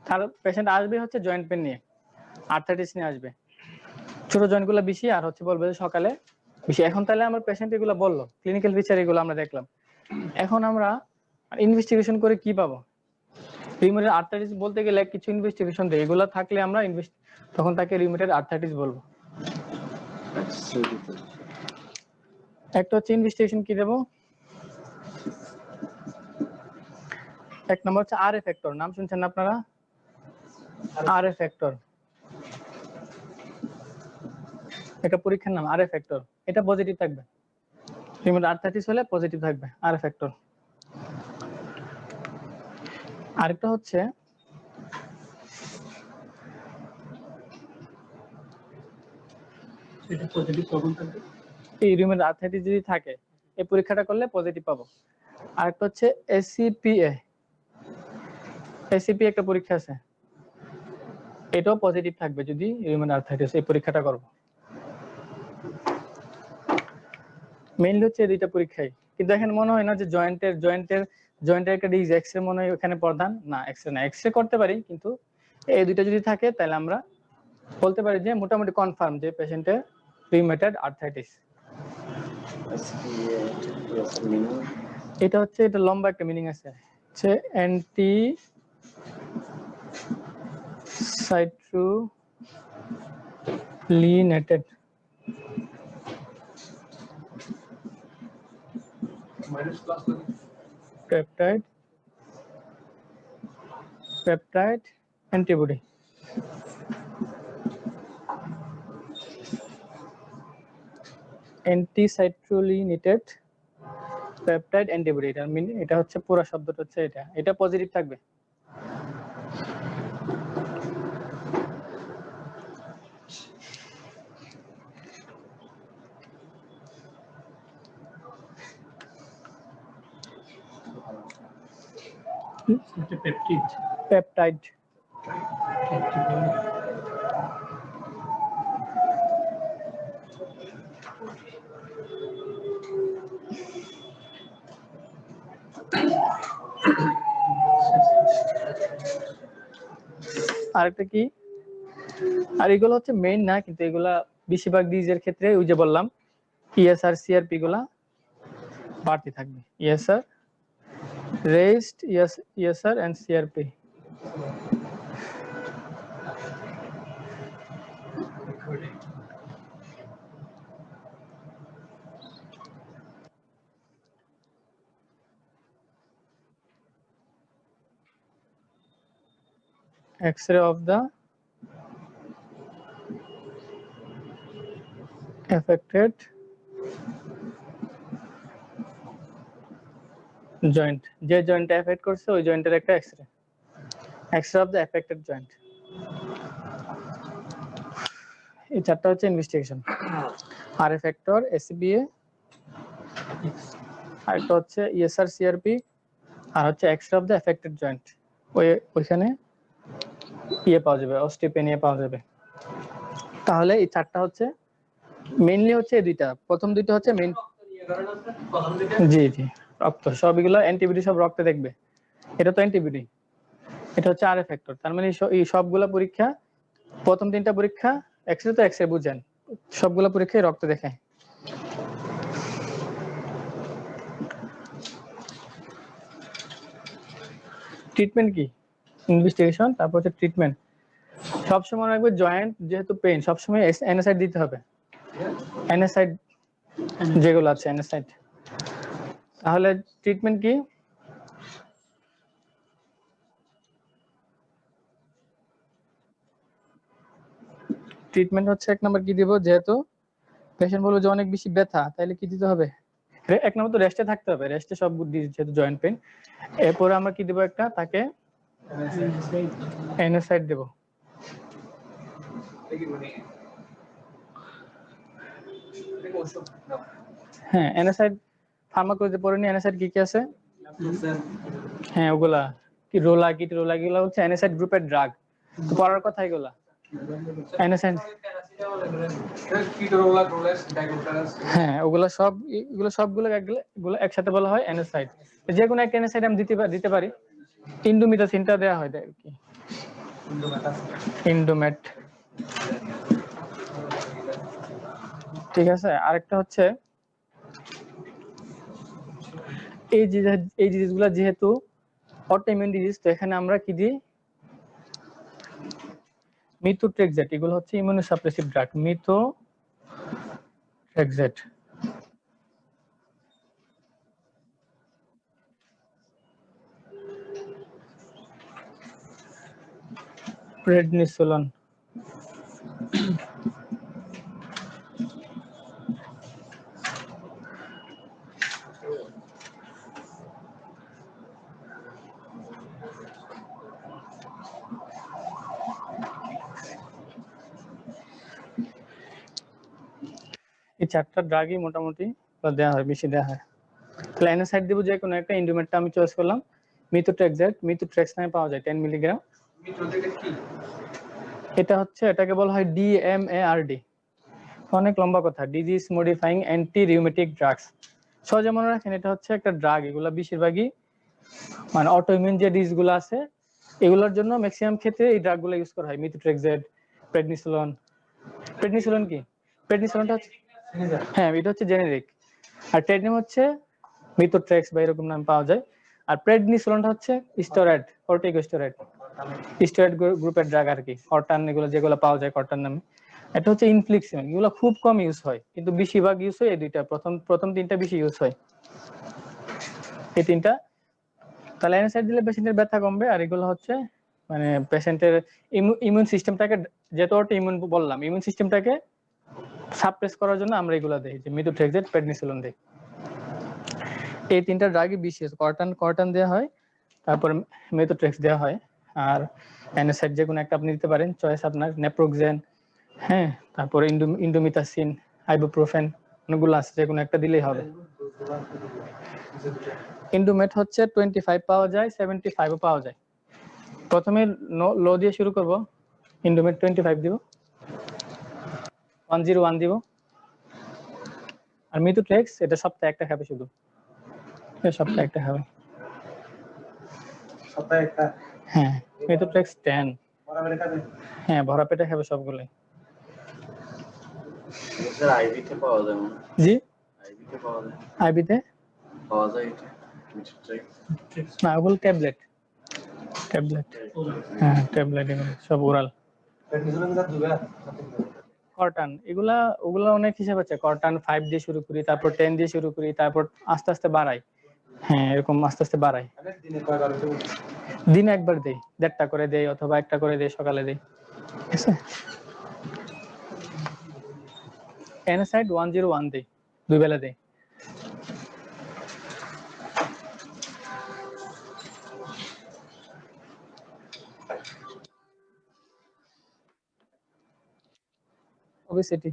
তার পেশেন্ট আসবে হচ্ছে জয়েন্ট পেন নিয়ে, আর্থ্রাইটিস নিয়ে আসবে, ছোট জয়েন্ট গুলো বেশি, আর হচ্ছে বলবে সকালে বেশি। এখন তাহলে আমার পেশেন্ট এগুলো বললো, ক্লিনিক্যাল ফিচার এগুলো আমরা দেখলাম। এখন আমরা ইনভেস্টিগেশন করে কি পাবো। রিউমেটয়েড আর্থ্রাইটিস বলতে গেলে কিছু ইনভেস্টিগেশন দেয়, এগুলো থাকলে আমরা তখন তাকে রিউমেটয়েড আর্থ্রাইটিস বলবো। একটা হচ্ছে ইনভেস্টিগেশন কি দেবো, এক নম্বর হচ্ছে আর এ ফ্যাক্টর, নাম শুনছেন না আপনারা, আর এ ফ্যাক্টর, একটা পরীক্ষার নাম আর এ ফ্যাক্টর। এটা পজিটিভ থাকবে, রিউমেটয়েড আর্থ্রাইটিস হলে পজিটিভ থাকবে আর এ ফ্যাক্টর। আরেকটা হচ্ছে এটা পজিটিভ কখন থাকবে? এই রিউমেটয়েড আর্থ্রাইটিস যদি থাকে এই পরীক্ষাটা করলে পজিটিভ পাবো। আরেকটা হচ্ছে এসিপিএ, এসিপি একটা পরীক্ষা আছে, এটাও পজিটিভ থাকবে যদি রিউমেটয়েড আর্থ্রাইটিস, এই পরীক্ষাটা করব। মেইনলি হচ্ছে দুইটা পরীক্ষাই, কিন্তু এখানে মনে হয় না যে জয়েন্টের একটা ডিজিজ, এক্সরে মনে হয় ওখানে প্রধান না, এক্সরে না, এক্সরে করতে পারি, কিন্তু এই দুইটা যদি থাকে তাহলে আমরা বলতে পারি যে মোটামুটি কনফার্ম যে পেশেন্টের রিউমেটয়েড আর্থ্রাইটিস। এটা হচ্ছে, এটা লম্বা একটা মিনিং আছে, হচ্ছে anti citrulinated peptide antibody. Anti-citrulinated peptide antibody, এটা হচ্ছে পুরো শব্দটা হচ্ছে এটা পজিটিভ থাকবে। It's a peptide. Peptide. আরেকটা কি, আর এগুলো হচ্ছে মেইন না, কিন্তু এগুলা বেশিরভাগ ডিজিজের ক্ষেত্রে ওই যে বললাম ইএসআর সিআরপি গুলা বাড়তি থাকবে। ESR raised ESR and CRP. X-ray of the affected joint, যে জয়েন্টে এফেক্ট করছে ওই জয়েন্টের একটা x ray of the affected joint. এই চারটা হচ্ছে ইনভেস্টিগেশন। আর ফ্যাক্টর এসবিএ, আর একটা হচ্ছে ইএসআর সিআরপি, আর হচ্ছে x ray of the affected joint. ওইখানে পাওয়া যাবে, অস্টিওপেনিয়া পাওয়া যাবে। তাহলে এই চারটা হচ্ছে মেইনলি হচ্ছে এই দুইটা, প্রথম দুইটা হচ্ছে মেইন। জি জি, রক্ত সবগুলো অ্যান্টিবডি সব রক্তে দেখবে, এটা তো অ্যান্টিবডি, এটা হচ্ছে আর ফ্যাক্টর। তার মানে এই সবগুলা পরীক্ষা, প্রথম তিনটা পরীক্ষা এক্সরে তো এক্সরে বুঝেন, সবগুলা পরীক্ষায় রক্ত দেখায়। ট্রিটমেন্ট কি, ইনভেস্টিগেশন, তারপর হচ্ছে ট্রিটমেন্ট। সবসময় রাখবে জয়েন্ট যেহেতু পেইন, সবসময় অ্যানাসাইড দিতে হবে, অ্যানাসাইড যেগুলো আছে অ্যানাসাইড। তাহলে ট্রিটমেন্ট কি, ট্রিটমেন্ট হচ্ছে এক নম্বর কি দিব, যেহেতু পেশেন্ট বলবে যে অনেক বেশি ব্যথা, তাহলে কি দিতে হবে, এক নম্বর তো রেস্টে থাকতে হবে, রেস্টে সব যেহেতু জয়েন্ট পেইন। এরপরে আমরা কি দিব, একটা তাকে অ্যানাসাইড দেব। হ্যাঁ, অ্যানাসাইড ফার্মাকোলজি পড়ে নি, অ্যানাসাইড কি কি আছে, হ্যাঁ ওগুলা কি রোলা এগুলো হচ্ছে অ্যানাসাইড গ্রুপের ড্রাগ, তো পড়ার কথা এগুলা। অ্যানাসাইড হ্যাঁ ওগুলো সবগুলো একসাথে বলা হয় অ্যানাসাইড। যে কোনো একটা অ্যানাসাইড আমি দিতে পারি। ইন্ডোমিথাসিনটা দেওয়া হয় আর কি, ইন্ডোমেট। ঠিক আছে, আরেকটা হচ্ছে এই ডিজিজগুলো যেহেতু অটোইমিউন ডিজিজ, তো এখানে আমরা কি দিই, মিথোট্রেক্সেট। এগুলো হচ্ছে ইমিউনোসাপ্রেসিভ ড্রাগ, মিথোট্রেক্সেট। প্রেডনিসোলন, এই চারটা ড্রাগই মোটামুটি দেওয়া হয়, বেশি দেওয়া হয়। তাহলে অ্যানাসাইড দিব যে কোনো একটা, ইন্ডোমেটটা আমি চয়েস করলাম, মিথোট্রেক্স নামে পাওয়া যায় 10 মিলিগ্রাম। এটা হচ্ছে, এটাকে বলা হয় DMARD, অনেক লম্বা কথা, disease modifying anti rheumatic drugs. সহজে মনে রাখেন, এটা হচ্ছে একটা ড্রাগ, এগুলা বেশিরভাগই মানে অটোইমিউন যে ডিজিজগুলো আছে এগুলোর জন্য ম্যাক্সিমাম ক্ষেত্রে এই ড্রাগগুলো ইউজ করা হয়, মিথোট্রেক্সেট, প্রেডনিসোলন। প্রেডনিসোলন কি, প্রেডনিসোলনটা হচ্ছে, হ্যাঁ এটা হচ্ছে জেনেরিক, আর ট্রেড নেম হচ্ছে মিথোট্রেক্স বা এরকম নাম পাওয়া যায়। আর প্রেডনিসোলনটা হচ্ছে স্টেরয়েড, কর্টিকোস্টেরয়েড। স্টেরয়েড গ্রুপের ড্রাগ আর কি, কর্টান, এগুলো যেগুলো পাওয়া যায় কর্টান নামে। এটা হচ্ছে ইনফ্লিক্সিন, এগুলো খুব কম ইউজ হয়, কিন্তু বেশিরভাগ ইউজ হয় এই দুইটা, প্রথম তিনটা বেশি ইউজ হয়, এই তিনটা। তাহলে NSAID দিলে পেশেন্টের ব্যথা কমবে, আর এগুলো হচ্ছে মানে পেশেন্টের ইমিউন সিস্টেমটাকে, যেহেতু ইমিউন বললাম, ইমিউন সিস্টেমটাকে সাপ্রেস করার জন্য আমরা এগুলো দেই, যে মিথোট্রেক্সেট, প্রেডনিসোলোন দেই। এই তিনটা ড্রাগই বিশেষ, কর্টান দেওয়া হয়, তারপর মিথোট্রেক্স দেওয়া হয়, আর NSAID যে কোনো একটা আপনি দিতে পারেন, চয়েস আপনার, নেপ্রোক্সেন, হ্যাঁ, তারপরে ইন্ডোমিথাসিন, আইবুপ্রোফেন, অনেকগুলো আছে, যে কোনো একটা দিলেই হবে। ইন্ডোমেট হচ্ছে 25 পাওয়া যায়, 75ও পাওয়া যায়। প্রথমে লো দিয়ে শুরু করব, ইন্ডোমেট 25 দিব, 101 দিব, আর মিথোট্রেক্স এটা সপ্তাহে একটা খাবে, শুধু সপ্তাহে একটা খাবে, সপ্তাহে একটা। হ্যাঁ, মিথোট্রেক্স 10, বরাবর খাবে। হ্যাঁ, ভরা পেটে খাবে সবগুলোই। স্যার আইভিতে পাওয়া যায় না? জি, আইভিতে পাওয়া যায়? আইবিতে পাওয়া যায় এটা মিথোট্রেক্স? না, ওগুলো ট্যাবলেট, হ্যাঁ ট্যাবলেট, এগুলো সব ওরাল। প্রেডনিসোলোন যা দিবা। কর্টান ওগুলা অনেক হিসাব আছে, কর্টান 5 দিয়ে শুরু করি, তারপর 10 দিয়ে শুরু করি, তারপর আস্তে আস্তে বাড়াই, হ্যাঁ এরকম আস্তে আস্তে বাড়াই। আমি দিনে কয়বার দেব? দিনে একবার দেই, 1.5টা করে দেই, অথবা একটা করে দেই, সকালে দেই, ঠিক আছে। NSAID 101 দেই, 2 বেলা দেই। ওবেসিটি,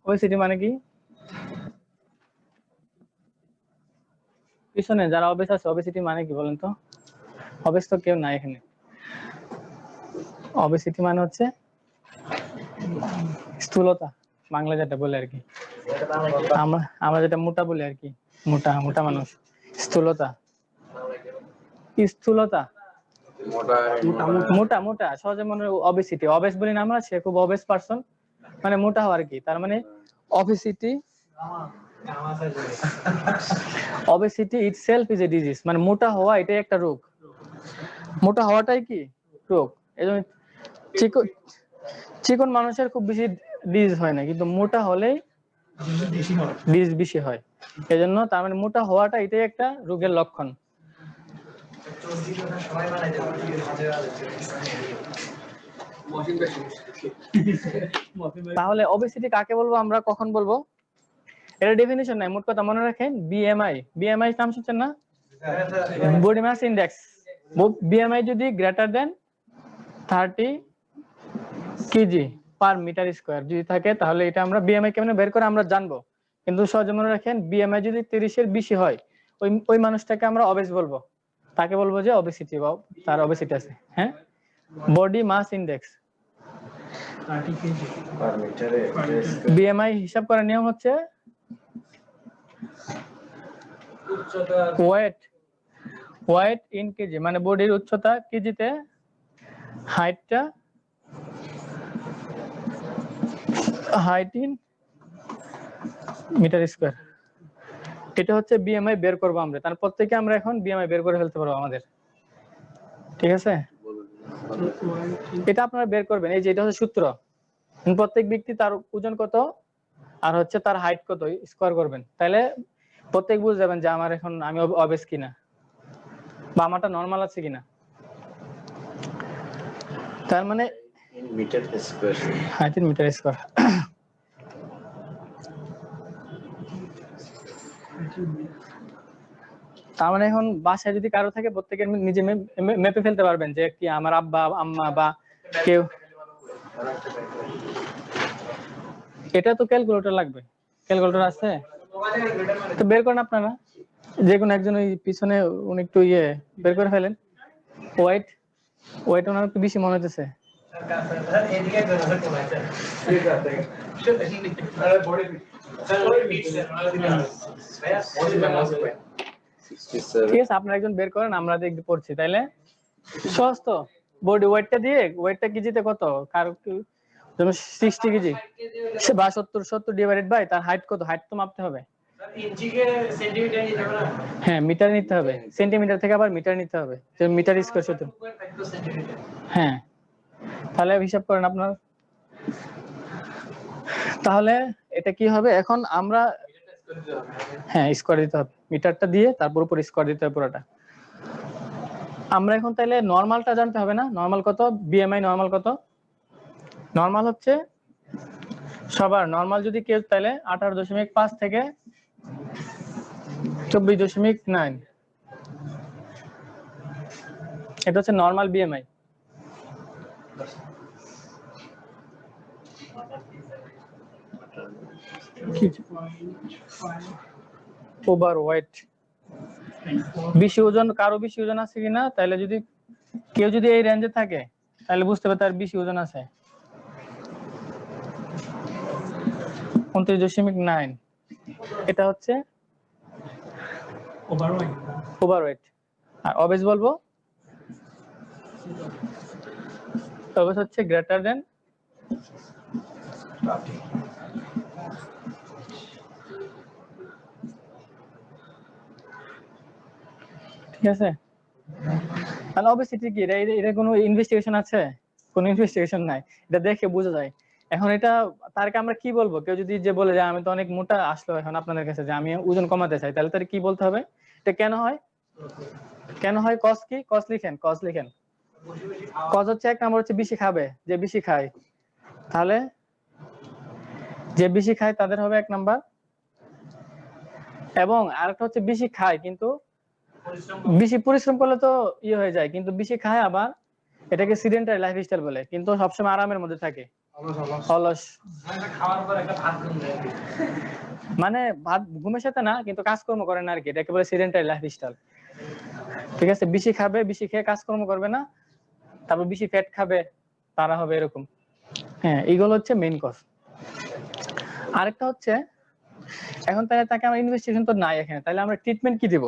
ওবেসিটি মানে কি? পিছনে যারা অবেস আছে, ওবেসিটি মানে কি বলেন তো? অবেস তো কেউ নাই এখানে। ওবেসিটি মানে হচ্ছে স্থূলতা, বাংলা যেটা বলে আর কি, আমরা যেটা মোটা বলি আর কি, মোটা মানুষ, স্থূলতা, স্থূলতা, মোটা সহজে মনে ওবেসিটি, অবেস বলি না আমরা, সে খুব অবেস পারসন, মানে মোটা হওয়া আর কি, তার মানে obesity itself is a disease, মানে মোটা হওয়া এটাই একটা রোগ, মোটা হওয়াটাই কি রোগ। এজন্য চিকন মানুষের খুব বেশি ডিজিজ হয় না, কিন্তু মোটা হলেই ডিজিজ বেশি হয়। এজন্য তার মানে মোটা হওয়াটা এটাই একটা রোগের লক্ষণ। তাহলে ওবেসিটি কাকে বলবো আমরা, কখন বলবো? এর ডেফিনিশন নাই, মোট কথা মনে রাখেন, বিএমআই নাম শুনছেন না? Body mass index. বিএমআই যদি greater than 30 kg per metre square যদি থাকে, তাহলে এটা আমরা বিএমআই কেমনে বের করে আমরা জানবো, কিন্তু সহজে মনে রাখেন, বিএমআই যদি 30 এর বেশি হয়, ওই মানুষটাকে আমরা অবেস বলবো, তাকে বলবো যে ওবেসিটি বা তার ওবেসিটি আছে। হ্যাঁ, বডি মাস ইন্ডেক্স, বিএমআই হিসাব করার নিয়ম হচ্ছে ওয়েট ইন কেজি, মানে বডির উচ্চতা কেজিতে, হাইট ইন মিটার স্কয়ার। এটা হচ্ছে বিএমআই বের করবো আমরা, তার প্রত্যেকে আমরা এখন বিএমআই বের করে ফেলতে পারবো আমাদের, ঠিক আছে। এটা আপনারা বের করবেন, এই যে এটা হচ্ছে সূত্র, প্রত্যেক ব্যক্তি তার ওজন কত আর হচ্ছে তার হাইট কত স্কয়ার করবেন, তাহলে প্রত্যেক বুঝে যাবেন যে আমার এখন আমি অবেস কিনা, বা আমারটা নরমাল আছে কিনা। তার মানে metre square, height in metre square. তার মানে এখন বাসায় যদি কারো থাকে, প্রত্যেকে নিজে মেপে ফেলতে পারবেন যে কি আমার আব্বা আম্মা বা কেউ। এটা তো ক্যালকুলেটর লাগবে, ক্যালকুলেটর আছে তো বের করেন আপনারা, যে কোনো একজন ওই পিছনে উনি একটু বের করে ফেলেন। ওয়েট ওনার একটু বেশি মনে হচ্ছে। ঠিক আছে, আপনারা একজন বের করেন, আমরা দেখতে পড়ছি, তাইলে সহজ তো। বডি ওয়েটটা দিয়ে, ওয়েটটা কেজিতে কত, কার যেমন 60 কেজি বা 70 ডিভাইডেড বাই তার হাইট কত, হাইট তো মাপতে হবে। ইঞ্চিকে সেন্টিমিটার নিতে হবে না? হ্যাঁ মিটার নিতে হবে, সেন্টিমিটার থেকে আবার মিটার নিতে হবে, যে মিটার স্কয়ার 70। সেন্টিমিটার। হ্যাঁ তাহলে হিসাব করেন আপনার। তাহলে এটা কি হবে এখন আমরা, হ্যাঁ স্কয়ার দিতে হবে, মিটারটা দিয়ে তারপর উপর স্কয়ার দিতে হবে পুরোটা। আমরা এখন তাহলে নরমালটা জানতে হবে না, নরমাল কত, বিএমআই নরমাল কত? নরমাল হচ্ছে সবার নরমাল যদি কেউ তাহলে 18.5 থেকে 24.9, এটা হচ্ছে নরমাল বিএমআই। ওভার ওয়েট, বেশি ওজন, কারো বেশি ওজন আছে কিনা, তাহলে যদি কেউ যদি এই রেঞ্জে থাকে তাহলে বুঝতে হবে তার বেশি ওজন আছে। 29.9 এটা হচ্ছে ওভারওয়েট। আর অবেজ বলবো, অবেজ হচ্ছে গ্রেটার দেন ঠিক আছে। তাহলে অবেসিটি কি, এটা কোনো ইনভেস্টিগেশন আছে? কোনো ইনভেস্টিগেশন নাই, এটা দেখে বোঝা যায়। এখন এটা তারকে আমরা কি বলবো, কেউ যদি যে বলে যে আমি তো অনেক মোটা আসলো এখন আপনাদের কাছে যে আমি ওজন কমাতে চাই, তাহলে তার কি বলতে হবে? এটা কেন হয়, কেন হয়? কজ কি, কজ লিখেন, কজ লিখেন। কজ হচ্ছে এক নাম্বার হচ্ছে বেশি খাবে, যে বেশি খায়, তাহলে যে বেশি খায় তাদের হবে এক নাম্বার। এবং আরেকটা হচ্ছে বেশি খায় কিন্তু বেশি পরিশ্রম করলে তো ইয়ে হয়ে যায়, কিন্তু বেশি খায় আবার এটাকে সিডেন্টারি লাইফস্টাইল বলে, কিন্তু সবসময় আরামের মধ্যে থাকে, অলস। মানে ভাত ঘুমের সাথে না, কিন্তু কাজকর্ম করে না আর কি, এটাকে বলে সিডেন্টারি লাইফস্টাইল। ঠিক আছে, বেশি খাবে, বেশি খেয়ে কাজকর্ম করবে না, তারপর বেশি ফ্যাট খাবে, তারা হবে এরকম। হ্যাঁ এইগুলো হচ্ছে মেইন কজ। আরেকটা হচ্ছে এখন তাহলে তাকে আমরা ইনভেস্টিগেশন তো নাই এখানে, তাহলে আমরা ট্রিটমেন্ট কি দিব?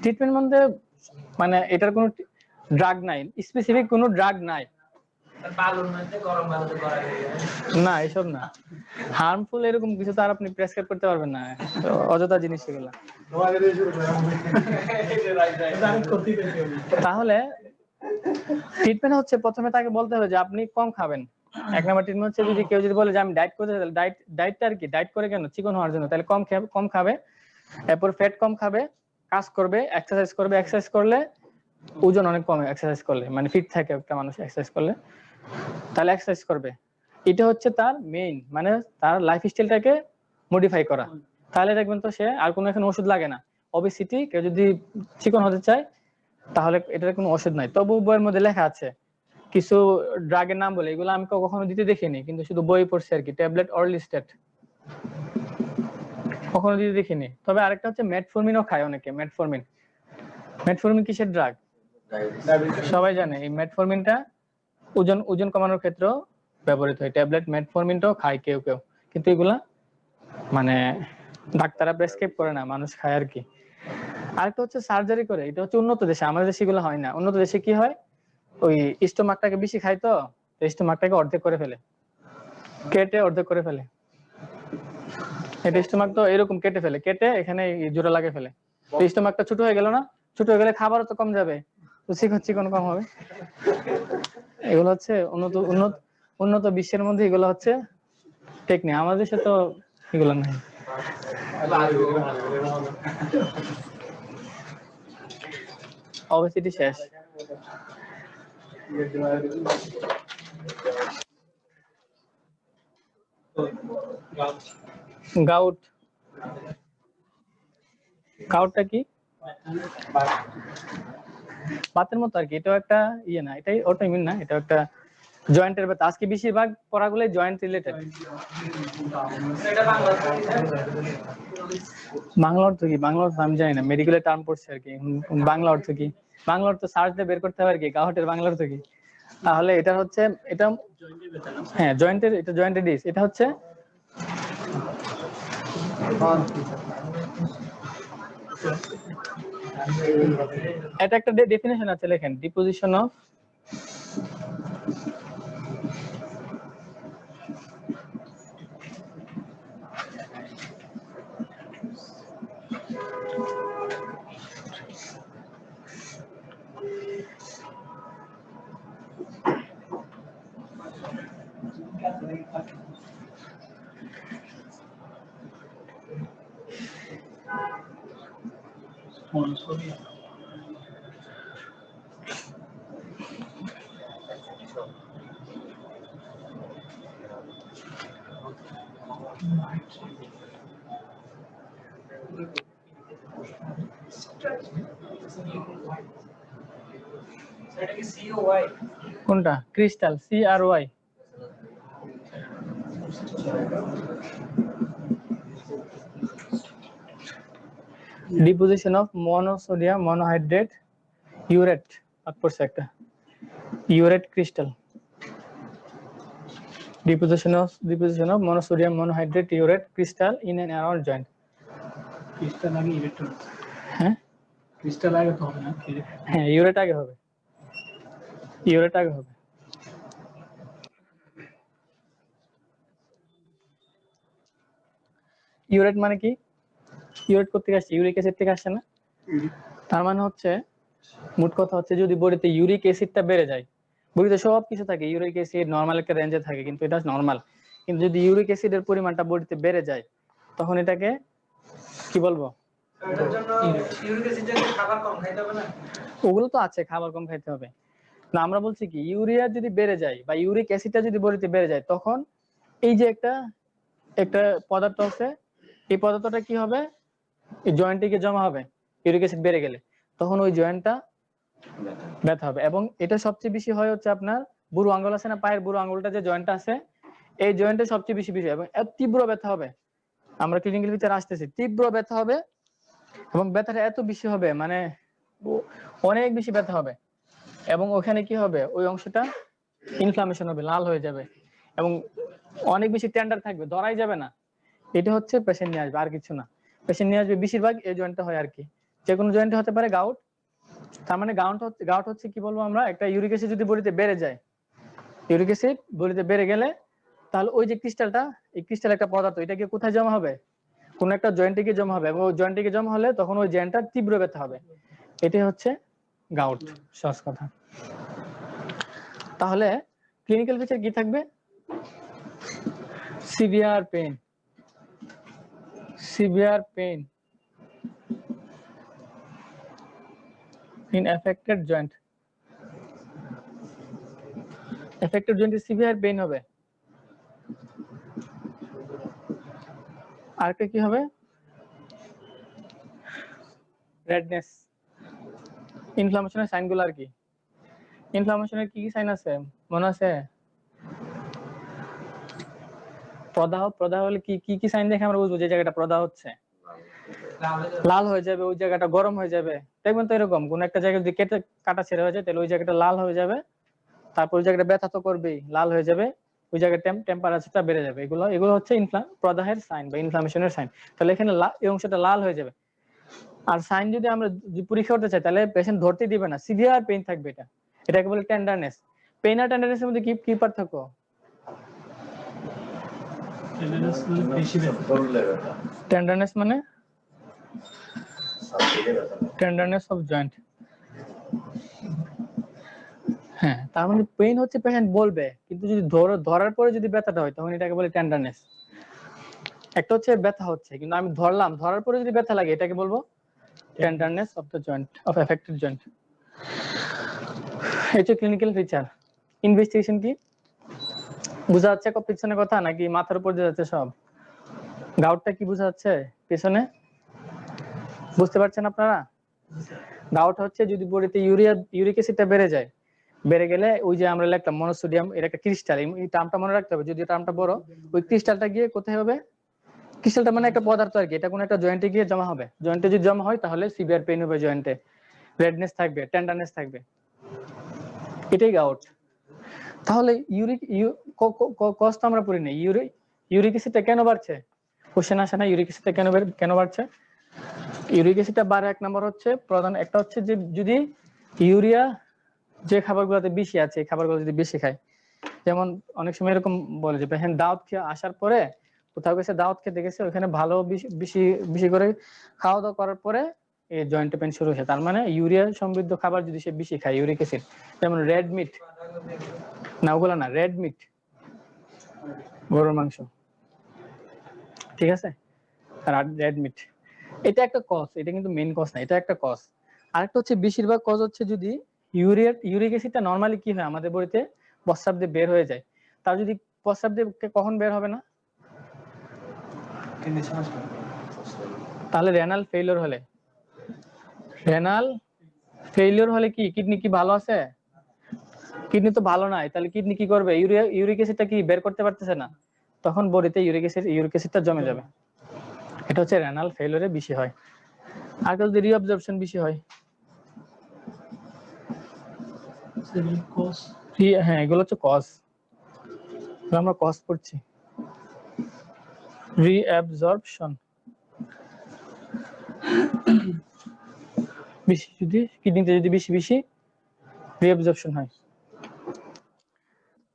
ট্রিটমেন্ট মধ্যে মানে এটার কোনো ড্রাগ নাই, স্পেসিফিক কোনো ড্রাগ নাই। না এসব না, হার্মফুল এরকম কিছু তো আর আপনি প্রেসক্রাইব করতে পারবেন না, অযথা জিনিস এগুলো। তাহলে ট্রিটমেন্ট হচ্ছে প্রথমে তাকে বলতে হবে যে আপনি কম খাবেন। এক নাম্বার ট্রিটমেন্ট হচ্ছে যদি কেউ যদি বলে যে আমি ডায়েট করতে চাই, ডায়েটটা আর কি, ডায়েট করে কেন, চিকন হওয়ার জন্য, তাহলে কম খাবে, এরপর ফ্যাট কম খাবে, কাজ করবে, এক্সারসাইজ করবে, এক্সারসাইজ করলে ওজন অনেক কমে, এক্সারসাইজ করলে মানে ফিট থাকে একটা মানুষ এক্সারসাইজ করলে, তাহলে এক্সারসাইজ করবে। এটা হচ্ছে তার মেইন, মানে তার লাইফস্টাইলটাকে মডিফাই করা। তাহলে দেখবেন তো সে আর কোনো এখন ওষুধ লাগে না। ওবেসিটি কেউ যদি চিকন হতে চায় তাহলে এটার কোনো ওষুধ নাই। তবু বইয়ের মধ্যে লেখা আছে কিছু ড্রাগের নাম বলে, এগুলো আমি কখনো দিতে দেখিনি, কিন্তু শুধু বই পড়ছি আর কি, ট্যাবলেট অরলিস্টেট, কখনো দিতে দেখিনি। তবে আরেকটা হচ্ছে মেটফর্মিনও খায় অনেকে। মেটফর্মিন, মেটফর্মিন কিসের ড্রাগ সবাই জানে। এই মেটফর্মিনটা ওজন কমানোর ক্ষেত্রেও ব্যবহৃত হয়, ট্যাবলেট মেটফর্মিনটাও খায় কেউ কেউ, কিন্তু এগুলা মানে ডাক্তাররা প্রেসক্রাইব করে না, মানুষ খায় আর কি। আরেকটা হচ্ছে সার্জারি করে, এটা হচ্ছে উন্নত দেশে, আমাদের দেশে এগুলো হয় না। উন্নত দেশে কি হয়, ওই স্টোমাকটাকে বেশি খায় তো স্টোমাকটাকে অর্ধেক করে ফেলে, কেটে অর্ধেক করে ফেলে। এটা স্টোমাক তো এরকম কেটে ফেলে, কেটে এখানে জোড়া লাগে ফেলে, তো স্টোমাকটা ছোট হয়ে গেল না, ছোট হয়ে গেলে খাবারও তো কম যাবে, তো চিকন কম হবে। এগুলো হচ্ছে উন্নত উন্নত উন্নত বিশ্বের মধ্যে এগুলো হচ্ছে টেকনিক, আমাদের দেশে তো এগুলো নাই। অবস্থিতি শেষ। গাউট, গাউটটা কি, বাতের মতো আর কি, এটাও একটা ইয়ে না, এটাই অটোইমিউন না, এটা একটা জয়েন্টের ব্যথা। আজকে বেশিরভাগ পড়াগুলো জয়েন্ট রিলেটেড। বাংলা অর্থ কি, বাংলা অর্থ আমি জানি না, মেডিকেলের টার্ম পড়ছে আর কি। বাংলা অর্থ কি, বাংলা অর্থ সার্চ দিয়ে বের করতে হবে আর কি, গাউটের বাংলা অর্থ কি। তাহলে এটা হচ্ছে, এটা হ্যাঁ জয়েন্টের, এটা জয়েন্টের ডিস, এটা হচ্ছে এটা একটা ডেফিনেশন আছে, লেখেন ডিপোজিশন অফ monosodium. সেটা কি সি ও ওয়াই কোনটা crystal CRY deposition of monosodium monohydrate urate আকর্ষে একটা urate crystal deposition of monosodium monohydrate urate crystal in and around joint crystal আগে ইলেকট্রন, হ্যাঁ ক্রিস্টাল আগে তো হবে না। হ্যাঁ ইউরেট আগে হবে, ইউরেট আগে হবে। ইউরেট মানে কি? ইউরেট করতে আসছে ইউরিক অ্যাসিড থেকে আসছে না? তার মানে হচ্ছে মোট কথা হচ্ছে যদি বডিতে ইউরিক অ্যাসিডটা বেড়ে যায়, বডিতে সব কিছু থাকে, ইউরিক অ্যাসিড নরমাল একটা রেঞ্জে থাকে কিন্তু এটা নরমাল, কিন্তু যদি ইউরিক অ্যাসিডের পরিমাণটা বডিতে বেড়ে যায় তখন এটাকে কি বলবো? এটার জন্য ইউরিক অ্যাসিডের খাবার কম খাইতে হবে না? ওগুলো তো আছে, খাবার কম খাইতে হবে না। আমরা বলছি কি ইউরিয়া যদি বেড়ে যায় বা ইউরিক অ্যাসিডটা যদি বডিতে বেড়ে যায় তখন এই যে একটা একটা পদার্থ আছে, এই পদার্থটা কি হবে? এই জয়েন্টে গিয়ে জমা হবে। ইউরিক অ্যাসিড বেড়ে গেলে তখন ওই জয়েন্টটা ব্যথা হবে, এবং এটা সবচেয়ে বেশি হয় হচ্ছে আপনার বুড়ো আঙ্গুল আছে না, পায়ের বুড়ো আঙ্গুলটা যে জয়েন্টটা আছে এই জয়েন্টে সবচেয়ে বেশি এবং এত তীব্র ব্যথা হবে। আমরা ক্লিনিক্যাল ভিতরে আসতেছি, তীব্র ব্যথা হবে এবং ব্যথাটা এত বেশি হবে মানে অনেক বেশি ব্যথা হবে, এবং ওখানে কি হবে ওই অংশটা ইনফ্লামেশন হবে, লাল হয়ে যাবে এবং অনেক বেশি টেন্ডার থাকবে, ধরাই যাবে না। এটা হচ্ছে পেশেন্ট নিয়ে আসবে, আর কিছু না। পেশেন্ট নিয়ে আসবে বেশিরভাগ এই জয়েন্টটা হয় আর কি, যে কোনো জয়েন্টে হতে পারে গাউট। তার মানে গাউট হচ্ছে কি বলবো আমরা, একটা ইউরিক অ্যাসিড যদি বডিতে বেড়ে যায়, ইউরিক অ্যাসিড বডিতে বেড়ে গেলে তাহলে ওই যে ক্রিস্টালটা, এই ক্রিস্টাল একটা পদার্থ, এটা কি কোথায় জমা হবে? কোন একটা জয়েন্টে গিয়ে জমা হবে, এবং ওই জয়েন্টে গিয়ে জমা হলে তখন ওই জয়েন্টটা তীব্র ব্যথা হবে। এটাই হচ্ছে গাউট, সহজ কথা। তাহলে ক্লিনিক্যাল ফিচার কি থাকবে? Severe pain, severe pain in affected joint, affected joint A severe pain হবে। আর কি হবে? রেডনেস। ইনফ্লামেশনের সাইনগুলো আর কি? ইনফ্লামেশনের কি কি সাইন আছে মনে আছে? প্রদাহ, প্রদাহ হলে কি কি কি সাইন দেখে আমরা বুঝবো যে জায়গাটা প্রদাহ হচ্ছে? লাল হয়ে যাবে, ওই জায়গাটা গরম হয়ে যাবে, দেখবেন তো এরকম কোন একটা জায়গা যদি কেটে কাটা ছেড়ে হয়ে যায় তাহলে ওই জায়গাটা লাল হয়ে যাবে, তারপর ওই জায়গাটা ব্যথা তো করবেই, লাল হয়ে যাবে, ওই জায়গার টেম্পারেচারটা বেড়ে যাবে। এগুলো হচ্ছে প্রদাহের সাইন বা ইনফ্লামেশনের সাইন। তাহলে এখানে এই অংশটা লাল হয়ে যাবে। আর সাইন যদি আমরা পরীক্ষা করতে চাই তাহলে পেশেন্ট ধরতে দিবে না, সিভিয়ার পেইন থাকবে। এটাকে বলে টেন্ডারনেস। পেইন আর টেন্ডারনেসের মধ্যে কি কি পার্থক্য? টেন্ডারনেস মানে টেন্ডারনেস অফ জয়েন্ট। হ্যাঁ, তার মানে পেইন হচ্ছে পেশেন্ট বলবে, কিন্তু যদি ধরার পরে যদি ব্যথাটা হয় তখন এটাকে বলে টেন্ডারনেস। একটা হচ্ছে ব্যথা হচ্ছে কিন্তু আমি ধরলাম, ধরার পরে যদি ব্যথা লাগে এটাকে বলবো tenderness of the joint, of affected joint. এটা ক্লিনিক্যাল ফিচার। ইনভেস্টিগেশন কি বোঝা যাচ্ছে? পিছনে কথা নাকি মাথার উপর দিয়ে যাচ্ছে সব? গাউটটা কি বোঝা যাচ্ছে পিছনে? বুঝতে পারছেন আপনারা? গাউট হচ্ছে যদি বডিতে ইউরিক অ্যাসিডটা বেড়ে যায়, বেড়ে গেলে ওই যে আমরা লিখলাম মনোসোডিয়াম, এটা একটা ক্রিস্টাল, এই টার্মটা মনে রাখতে হবে। যদি টার্মটা বড়, ওই ক্রিস্টালটা গিয়ে কোথায় হবে? ক্রিস্টালটা মানে একটা পদার্থ আর কি, এটা কোনো একটা জয়েন্টে গিয়ে জমা হবে। জয়েন্টে যদি জমা হয় তাহলে সিভিয়ার পেইন হবে, জয়েন্টে রেডনেস থাকবে, টেন্ডারনেস থাকবে, এটাই গাউট। তাহলে কজ তো আমরা পড়ি না, ইউরিক অ্যাসিডটা কেন বাড়ছে? কোশ্চেন আসে না ইউরিক অ্যাসিডটা কেন বাড়ছে? ইউরিক অ্যাসিডটা বাড়ে এক নম্বর হচ্ছে, প্রধান একটা হচ্ছে যে যদি ইউরিয়া যে খাবারগুলোতে বেশি আছে এই খাবারগুলো যদি বেশি খায়, যেমন অনেক সময় এরকম বলে যে পেশেন্ট দাওয়াত খেয়ে আসার পরে কোথাও গেছে, দাওয়াত খেতে গেছে, ওখানে ভালো বেশি বেশি করে খাওয়া দাওয়া করার পরে এই জয়েন্টে পেন শুরু হয়। তার মানে ইউরিয়া সমৃদ্ধ খাবার যদি সে বেশি খায়, ইউরিক অ্যাসিড, যেমন রেড মিট, না ওগুলো না, রেড মিট, গরুর মাংস, ঠিক আছে, আর রেড মিট, এটা একটা কজ, এটা কিন্তু মেইন কজ না, এটা একটা কজ। আরেকটা হচ্ছে বেশিরভাগ কজ হচ্ছে যদি ইউরিক অ্যাসিডটা নরমালি কি হয় আমাদের বডিতে প্রস্রাব দিয়ে বের হয়ে যায়, তার যদি প্রস্রাব দিয়ে কখন বের হবে না, তাহলে রেনাল ফেলিওর হলে, রেনাল ফেলিওর হলে কি কিডনি কি ভালো আছে? কিডনি তো ভালো নাই, তাহলে কিডনি কি করবে? ইউরিক অ্যাসিডটা কি বের করতে পারতেছে না, তখন বডিতে ইউরিক অ্যাসিডটা জমে যাবে। এটা হচ্ছে রেনাল ফেলিওরে বেশি হয়। আর যদি রিঅ্যাবজর্পশন বেশি হয়, হ্যাঁ এগুলো হচ্ছে কজ, আমরা কজ পড়ছি। রিঅ্যাবজর্পশন বেশি, যদি কিডনিতে যদি বেশি বেশি রিঅ্যাবজর্পশন হয়।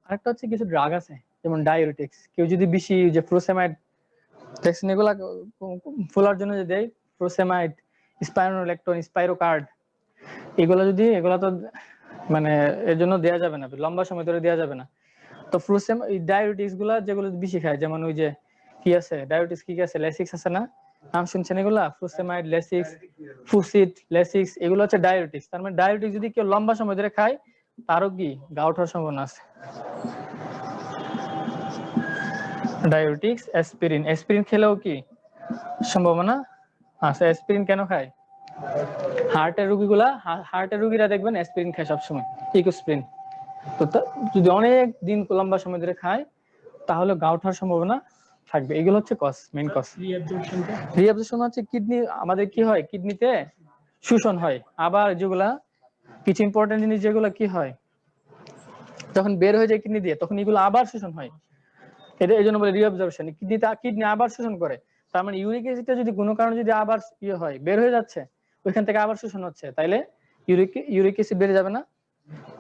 আরেকটা হচ্ছে কিছু ড্রাগ আছে যেমন ডায়োরেটিক্স, কেউ যদি বেশি যে ফ্রুসেমাইড দেখছেন এগুলা ফোলার জন্য যে দেয়, ফ্রুসেমাইড, স্পাইরোলেকটোন, স্পাইরোকার্ড, এগুলা তো মানে এর জন্য দেয়া যাবে না, লম্বা সময় ধরে দেয়া যাবে না। তো ডায়োরেটিক্স গুলা যেগুলো বেশি খায়, যেমন ওই যে কি আছে ডায়োরেটিক্স, কি আছে লেসিক্স আছে না, নাম শুনছেন এগুলা, ফ্রুসেমাইড, লেসিক্স, ফুসিড, লেসিক্স, এগুলো হচ্ছে ডায়োরেটিক্স। তার মানে ডায়োরেটিক্স যদি কেউ লম্বা সময় ধরে খায় তারও কি গাউট হওয়ার সম্ভাবনা আছে। ডায়োরেটিক্স, অ্যাসপিরিন, অ্যাসপিরিন খেলেও কি সম্ভাবনা আছে। অ্যাসপিরিন কেন খায়? হার্টের রোগীরা দেখবেন অ্যাসপিরিন খায় সবসময়, ইকোস্প্রিন। তো যদি অনেক দিন লম্বা সময় ধরে খায় তাহলে গাউট হওয়ার সম্ভাবনা থাকবে। এগুলো হচ্ছে কজ, মেইন কজ। রিঅ্যাবজর্পশন হচ্ছে কিডনি, আমাদের কি হয় কিডনিতে শোষণ হয়, আবার যেগুলা কিছু ইম্পর্টেন্ট জিনিস যেগুলো কি হয় যখন বের হয়ে যায় কিডনি দিয়ে, তখন এগুলো আবার শোষণ হয়। এটা এই জন্য বলে রিঅ্যাবজর্পশন, কিডনি আবার শোষণ করে। তার মানে ইউরিক অ্যাসিডটা যদি কোনো কারণে যদি আবার হয় বের হয়ে যাচ্ছে, ওইখান থেকে আবার শোষণ হচ্ছে, তাইলে ইউরিক অ্যাসিড বেড়ে যাবে না,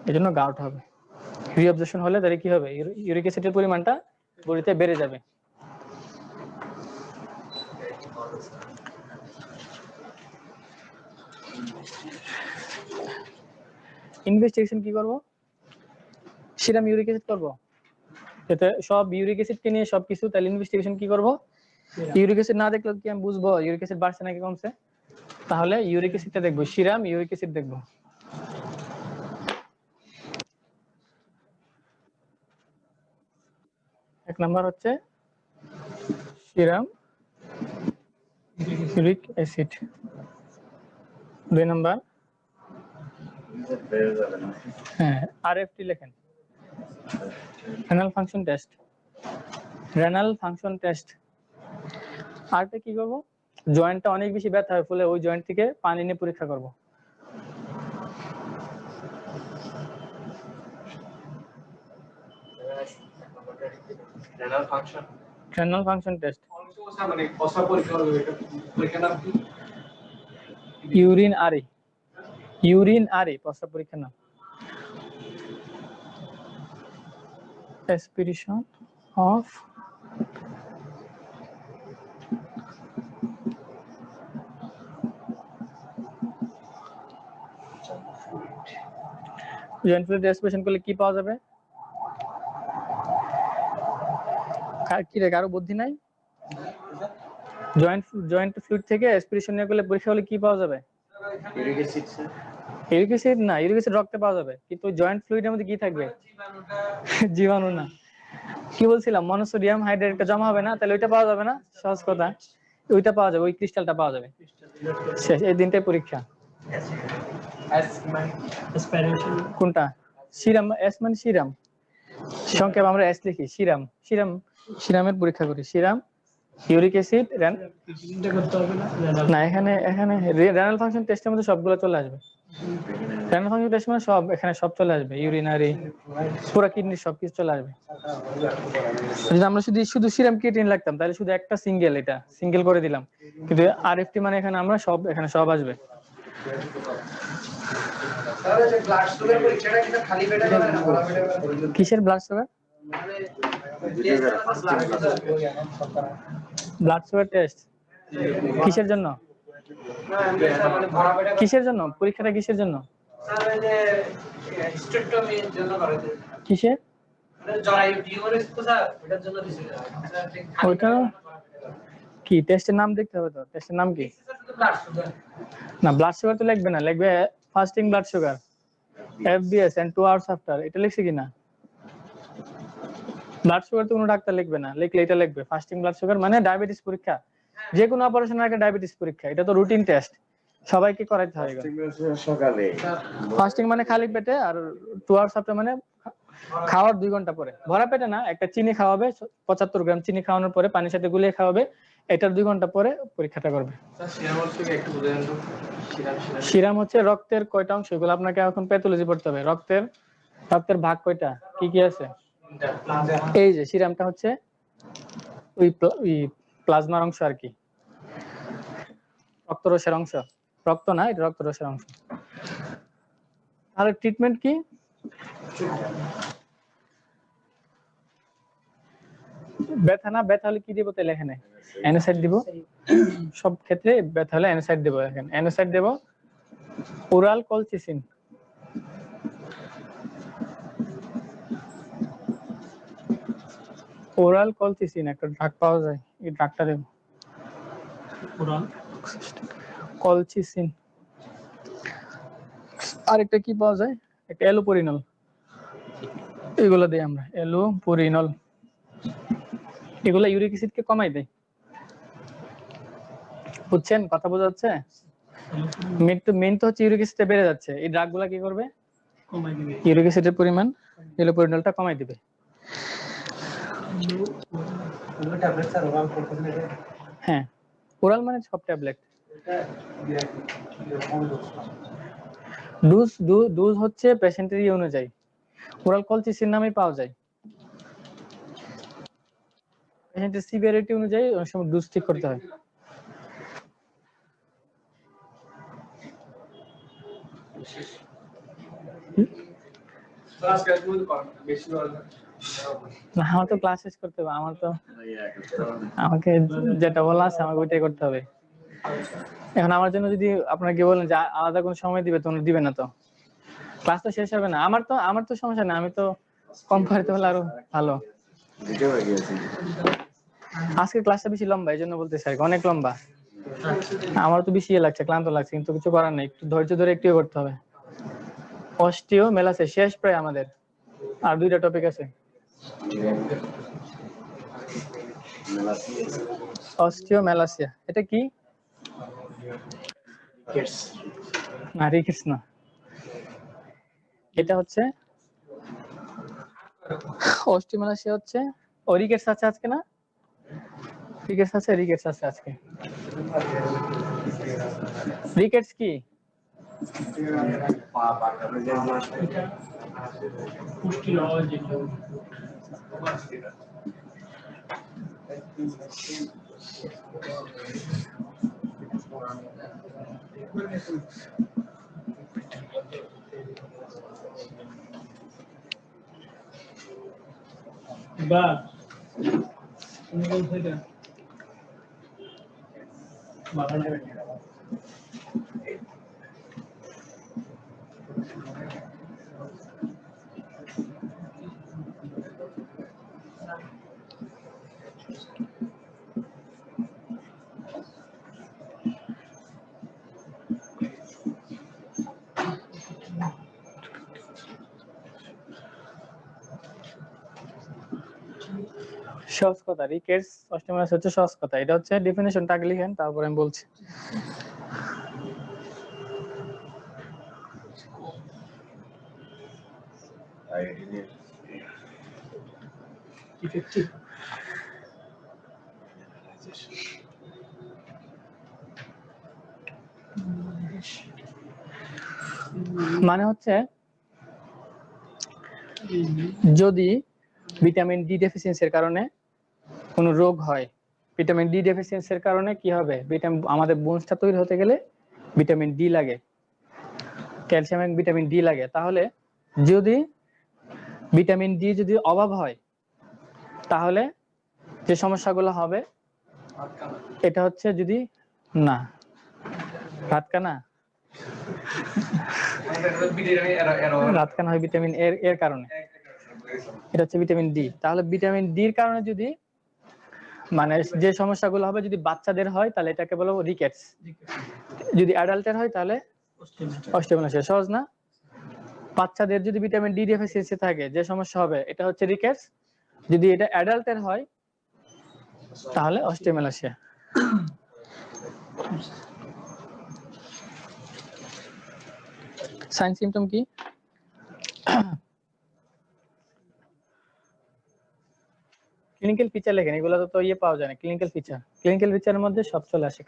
এই জন্য গাউট হবে। রিঅ্যাবজর্পশন হলে তাহলে কি হবে, ইউরিক অ্যাসিডের পরিমাণটা বডিতে বেড়ে যাবে। ইনভেস্টিগেশন কি করব? সিরাম ইউরিক অ্যাসিড করব, যাতে সব ইউরিক অ্যাসিডকে নিয়ে সবকিছু, তাহলে ইনভেস্টিগেশন কি করব? ইউরিক অ্যাসিড না দেখলে কি আমি বুঝবো ইউরিক অ্যাসিড বাড়ছে নাকি কমছে? তাহলে ইউরিক অ্যাসিডটা দেখবো, সিরাম ইউরিক অ্যাসিড দেখবো। এক নাম্বার হচ্ছে সিরাম ইউরিক অ্যাসিড, 2 নাম্বার হ্যাঁ আরএফটি লেখেন, renal function test, renal function test. আরটা কি করব? জয়েন্টটা অনেক বেশি ব্যথা হয়, ফলে ওই জয়েন্ট থেকে পানি নিয়ে পরীক্ষা করব। রেনাল ফাংশন টেস্ট, মানে প্রস্রাব পরীক্ষা করবে, এটা পরীক্ষার নাম কি? ইউরিনারি প্রস্রাব পরীক্ষার নাম। Aspiration of joint fluid aspiration করলে কি পাওয়া যাবে? কি রে, কারো বুদ্ধি নাই? জয়েন্ট ফ্লুইড থেকে অ্যাসপিরেশন নিয়ে করলে পরীক্ষা হলে কি পাওয়া যাবে? ইউরিক অ্যাসিড না, ইউরিক অ্যাসিড রক্তে পাওয়া যাবে, কিন্তু জয়েন্ট ফ্লুইডের মধ্যে কি থাকবে? জীবাণু না। কি বলছিলাম, মনোসোডিয়াম হাইড্রেটটা জমা হবে না, তাহলে ওইটা পাওয়া যাবে না, সহজ কথা, ওইটা পাওয়া যাবে, ওই ক্রিস্টালটা পাওয়া যাবে। শেষ, এই দিনটাই পরীক্ষা। কোনটা? সিরাম, এস মানে সিরাম, সংক্ষেপ আমরা এস লিখি, সিরামের পরীক্ষা করি। সিরাম ইউরিক অ্যাসিড না, এখানে রেনাল ফাংশন টেস্টের মধ্যে সবগুলো চলে আসবে। রেনাল ফাংশন টেস্ট মানে সব, এখানে সব চলে আসবে, ইউরিনারি, পুরো কিডনি সবকিছু চলে আসবে। যদি আমরা শুধু সিরাম ক্রিয়েটিন লাগতাম তাহলে শুধু একটা সিঙ্গেল করে দিলাম, কিন্তু আরএফটি মানে এখানে আমরা সব, এখানে সব আসবে। কিসের blood sugar? Blood sugar test কিসের জন্য? পরীক্ষাটা কিসের জন্য? কিসের? ওইটা কি টেস্টের নাম দেখতে হবে তো, টেস্টের নাম কি? না ব্লাড সুগার তো লিখবে না, লিখবে fasting blood sugar FBS and 2 hours after, এটা লিখছে কিনা? ব্লাড সুগার তো কোনো ডাক্তার লিখবে না, লিখলে এটা লিখবে ফাস্টিং ব্লাড সুগার মানে ডায়াবেটিস পরীক্ষা, যে কোনো অপারেশনের আগে ডায়াবেটিস পরীক্ষা, এটা তো রুটিন টেস্ট, সবাইকে করাইতে হয়। সকালে ফাস্টিং মানে খালি পেটে, আর 2 hours after মানে খাওয়ার 2 ঘন্টা পরে, ভরা পেটে না, একটা চিনি খাওয়াবে 75 গ্রাম চিনি খাওয়ানোর পরে পানির সাথে গুলিয়ে খাওয়াবে, এটার 2 ঘন্টা পরে পরীক্ষাটা করবে। শিরাম হচ্ছে রক্তের কয়টা অংশ, এগুলো আপনাকে এখন প্যাথোলজি পড়তে হবে। রক্তের ভাগ কয়টা, কি কি আছে? এই যে শিরামটা হচ্ছে ওই প্লাজমার অংশ আর কি, রক্তরসের অংশ, রক্ত না, এটা রক্তরসের অংশ। তাহলে ট্রিটমেন্ট কি? ব্যথা না, ব্যথা হলে কি দিব তাহলে এখানে? অ্যানোসাইড দিব, সব ক্ষেত্রে ব্যথা হলে অ্যানোসাইড দেব, এখানে অ্যানোসাইড দেব। ওরাল কলচিসিন, ওরাল কলচিসিন একটা ড্রাগ পাওয়া যায়, এই ড্রাগটা দেব। Oral colchicine. আরেকটা কি পাওয়া যায়, একটা এলোপরিনল, এগুলো দিই আমরা, এলোপরিনল। এগুলো ইউরিক অ্যাসিডকে কমাই দেয়, বুঝছেন? কথা বোঝা যাচ্ছে? মেইন তো হচ্ছে ইউরিক অ্যাসিড বেড়ে যাচ্ছে, এই ড্রাগগুলো কি করবে? কমাই দিবে। ইউরিক অ্যাসিডের পরিমাণ, এলোপরিনলটা কমাই দিবে। ওগুলো ট্যাবলেট স্যার ওরাল করতে দিলে হ্যাঁ, ওরাল মানে সব ট্যাবলেট। ডোজ হচ্ছে পেশেন্টের ইয়ে অনুযায়ী, ওরাল কলচিসিন নামে পাওয়া যায়। পেশেন্টের সিভিয়ারিটি অনুযায়ী অনেক সময় ডোজ ঠিক করতে হয়। না, আমার তো ক্লাস শেষ করতে হবে, আমাকে যেটা বলা আছে আমাকে ওইটাই করতে হবে। এখন আমার জন্য যদি আপনারা কি বলেন যে আলাদা কোনো সময় দিবে, তোমরা দিবে না, তো ক্লাস তো শেষ হবে না। আমার তো সমস্যা না, আমি তো কম পারতে হলে আরো ভালো। আজকে ক্লাসটা বেশি লম্বা, এই জন্য বলতেছি আর কি, অনেক লম্বা। আমার তো বেশি লাগছে, ক্লান্ত লাগছে, কিন্তু কিছু করার নেই, একটু ধৈর্য ধরে একটু করতে হবে। অস্টিও মেলাসিয়া শেষ প্রায় আমাদের, আর 2টা টপিক আছে। অস্টিও মেলাসিয়া এটা কি? না, রিকেটস না, এটা হচ্ছে অস্টিওমেলাসিয়া হচ্ছে, রিকেটস আছে আজকে না? রিকেটস আছে আজকে। রিকেটস কি? পুষ্টি হওয়া যেটা বা থেকে বাগানে সহজ কথা, রিকেটস অস্টিওমেলাসিয়া হচ্ছে সহজ কথা। এটা হচ্ছে ডেফিনিশনটা আগে লিখেন, তারপর আমি বলছি। ইফেক্টিভ মানে হচ্ছে যদি ভিটামিন ডি ডেফিসিয়েন্সির কারণে কোনো রোগ হয়, ভিটামিন ডি ডেফিসিয়েন্সির কারণে কি হবে, আমাদের বোনসটা তৈরি হতে গেলে ভিটামিন ডি লাগে, ক্যালসিয়াম এবং ভিটামিন ডি লাগে। তাহলে যদি ভিটামিন ডি যদি অভাব হয়, তাহলে যে সমস্যাগুলো হবে এটা হচ্ছে যদি না রাতকানা হয় ভিটামিন এর কারণে, এটা হচ্ছে ভিটামিন ডি। তাহলে ভিটামিন ডির কারণে যদি মানে যে সমস্যাগুলো হবে যদি বাচ্চাদের হয় তাহলে এটাকে বলবো রিকেটস, যদি অ্যাডাল্টের হয় তাহলে অস্টিওমেলাসিয়া। সহজ না? বাচ্চাদের যদি ভিটামিন ডি ডেফিসিয়েন্সি থাকে যে সমস্যা হবে এটা হচ্ছে রিকেটস, যদি এটা অ্যাডাল্টের হয় তাহলে অস্টিওমেলাসিয়া। সাইন সিম্পটম কি? ক্লিনিক্যাল ফিচার লেখেন, এগুলো তো ইয়ে পাওয়া যায় না। ক্লিনিক্যাল ফিচার, ক্লিনিক্যাল ফিচারের মধ্যে সব চলে আসে।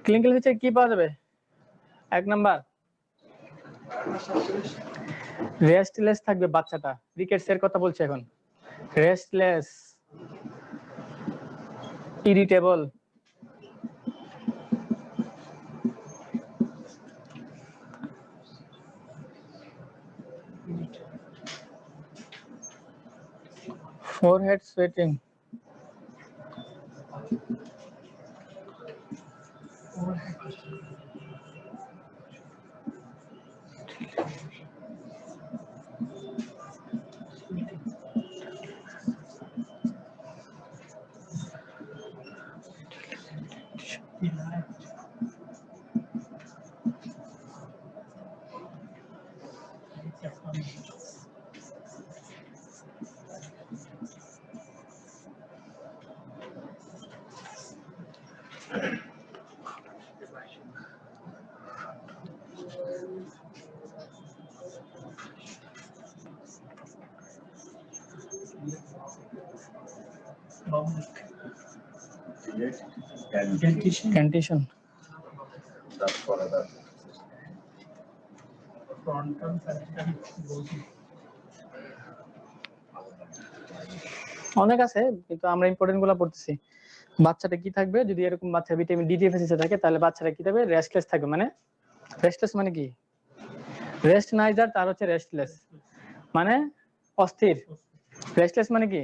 ক্লিনিক্যাল ফিচার কি পাওয়া যাবে? 1 নাম্বার রেস্টলেস থাকবে বাচ্চাটা, রিকেটস এর কথা বলছি এখন। Restless, irritable, forehead sweating, condition, অনেক আছে কিন্তু আমরা ইম্পর্টেন্ট গুলো পড়তেছি। বাচ্চাটা কি থাকবে যদি এরকম বাচ্চা ভিটামিন ডি ডেফিসিয়েন্সি থাকে তাহলে বাচ্চাটা কি থাকবে? রেস্টলেস থাকবে। মানে রেস্টলেস মানে কি? রেস্ট নাই যার তার হচ্ছে রেস্টলেস, মানে অস্থির। রেস্টলেস মানে কি?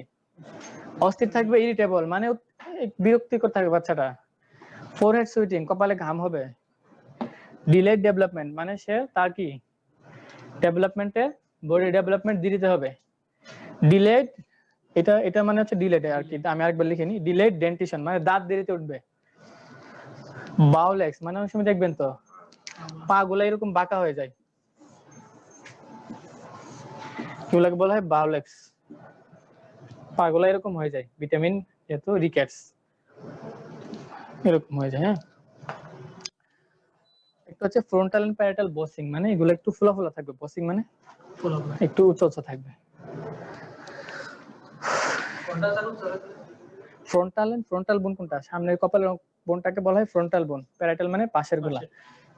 অস্থির থাকবে। ইরিটেবল মানে বিরক্তিকর থাকবে বাচ্চাটা। ফোরহেড সুইটিং, কপালে ঘাম হবে। ডিলেড ডেভেলপমেন্ট মানে সে তার কি ডেভেলপমেন্টের বডি ডেভেলপমেন্ট দিতে হবে। ডিলেড, এটা মানে হচ্ছে ডিলেড আর কি। আমি আরেকবার লিখে নি, ডিলেড ডেন্টিশন মানে দাঁত দেরিতে উঠবে। বাউলেক্স মানে অনেক সময় দেখবেন তো পা গুলা এরকম বাঁকা হয়ে যায়, এগুলাকে বলা হয় বাউলেক্স। পা গুলা এরকম হয়ে যায় ভিটামিন যেহেতু রিকেটস এরকম হয়ে যায়। হ্যাঁ, একটা হচ্ছে ফ্রন্টাল এন্ড প্যারাটাল বসিং মানে এগুলো একটু ফোলা ফোলা থাকবে। বসিং মানে একটু উঁচু উঁচু থাকবে। ফ্রন্টাল বোন কোনটা? সামনের কপালের বোনটাকে বলা হয় ফ্রন্টাল বোন। প্যারাটাল মানে পাশের গুলা।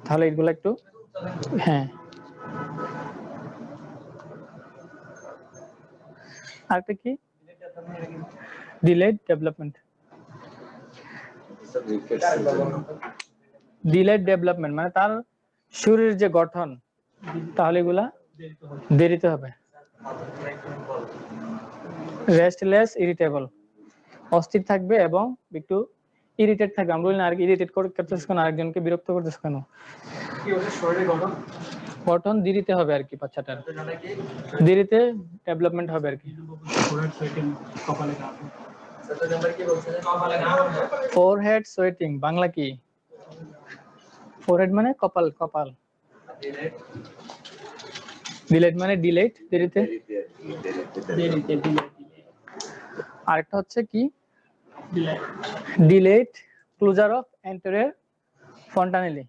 তাহলে এগুলো একটু, হ্যাঁ। আরেকটা কি? Delayed development. ডিলেড ডেভেলপমেন্ট মানে তার শরীরের যে গঠন, তাহলে এগুলা দেরিতে হবে। রেস্টলেস, ইরিটেবল, অস্থির থাকবে এবং একটু ইরিটেট থাকবে। আমরা বলি না আর ইরিটেট করতেছ কেন, আরেকজনকে বিরক্ত করতেছ কেন? কি হচ্ছে শরীরের গঠন? গঠন দেরিতে হবে আর কি, বাচ্চাটার দেরিতে ডেভেলপমেন্ট হবে আর কি। ফোরহেড সোয়েটিং বাংলা কি? ফোরহেড মানে কপাল, কপাল। ডিলেট মানে ডিলেট, দেরিতে। আরেকটা হচ্ছে কি? Delayed closure of anterior fontanelle.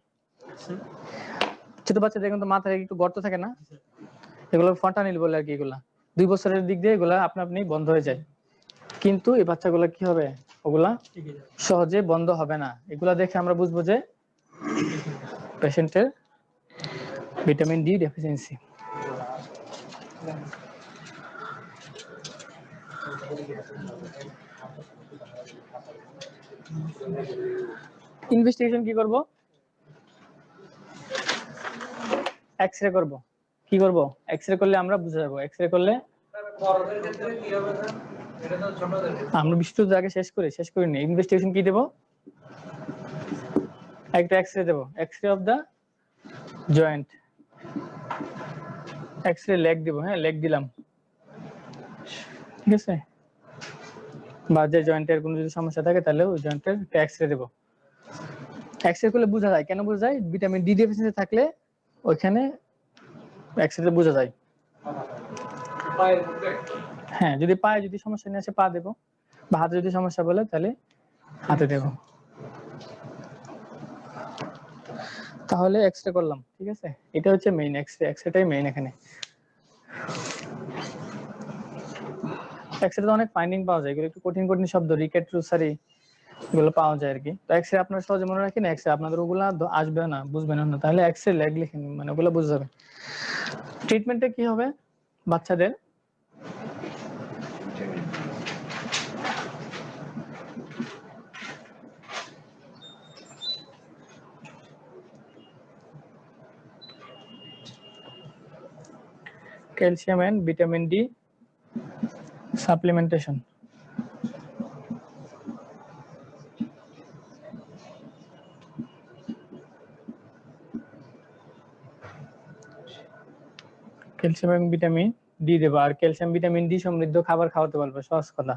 ছোট বাচ্চাদের কিন্তু মাথায় একটু গর্ত থাকে না, এগুলো ফন্টানেলি বলে আর কি। এগুলা 2 বছরের দিক দিয়ে এগুলা আপনা আপনি বন্ধ হয়ে যায়। কিন্তু এই বাচ্চাগুলো কি হবে? ওগুলা সহজে বন্ধ হবে না। এগুলা দেখে আমরা বুঝবো যে পেশেন্টের ভিটামিন ডি ডেফিসিয়েন্সি। ইনভেস্টিগেশন কি করব? এক্সরে করব। কি করব? এক্সরে করলে আমরা বুঝে যাব। এক্সরে করলে বড়দের ক্ষেত্রে কি হবে স্যার? এটা তো ছোটদের ক্ষেত্রে। আমরা বিস্তারিত আগে শেষ করি নি। ইনভেস্টিগেশন কি দেব? একটা এক্সরে দেব, x-ray of the joint. X-ray leg দেব, হ্যাঁ লেগ দিলাম। ঠিক আছে, বা যে জয়েন্টের কোনো যদি সমস্যা থাকে তাহলে ওই জয়েন্টের এক্সরে দেবো। এক্সরে করলে বোঝা যায়, কেন বোঝা যায়? ভিটামিন ডি ডেফিসিয়েন্সি থাকলে ওইখানে এক্সরে বোঝা যায়। হ্যাঁ, যদি পায়ে যদি সমস্যা নিয়ে আসে পা দেবো, বা হাতে যদি সমস্যা বলে তাহলে হাতে দেবো। তাহলে এক্সরে করলাম, ঠিক আছে, এটা হচ্ছে মেইন এক্সরে, এক্সরেটাই মেইন এখানে। এক্সরে অনেক ফাইন্ডিং পাওয়া যায়, এগুলো একটু কঠিন কঠিন শব্দ, রিকেট রুসারি এগুলো পাওয়া যায় আর কি। তো এক্সরে আপনারা সহজে মনে রাখেন, এক্সরে আপনাদের ওগুলা আসবে না, বুঝবেন না, তাহলে এক্সরে লেগ লিখেন, মানে ওগুলো বুঝে যাবে। ট্রিটমেন্টে কি হবে বাচ্চাদের? Calcium and vitamin D supplementation. Calcium এবং ভিটামিন ডি দেবো, আর ক্যালসিয়াম ভিটামিন ডি সমৃদ্ধ খাবার খাওয়াতে বলবো, সহজ কথা।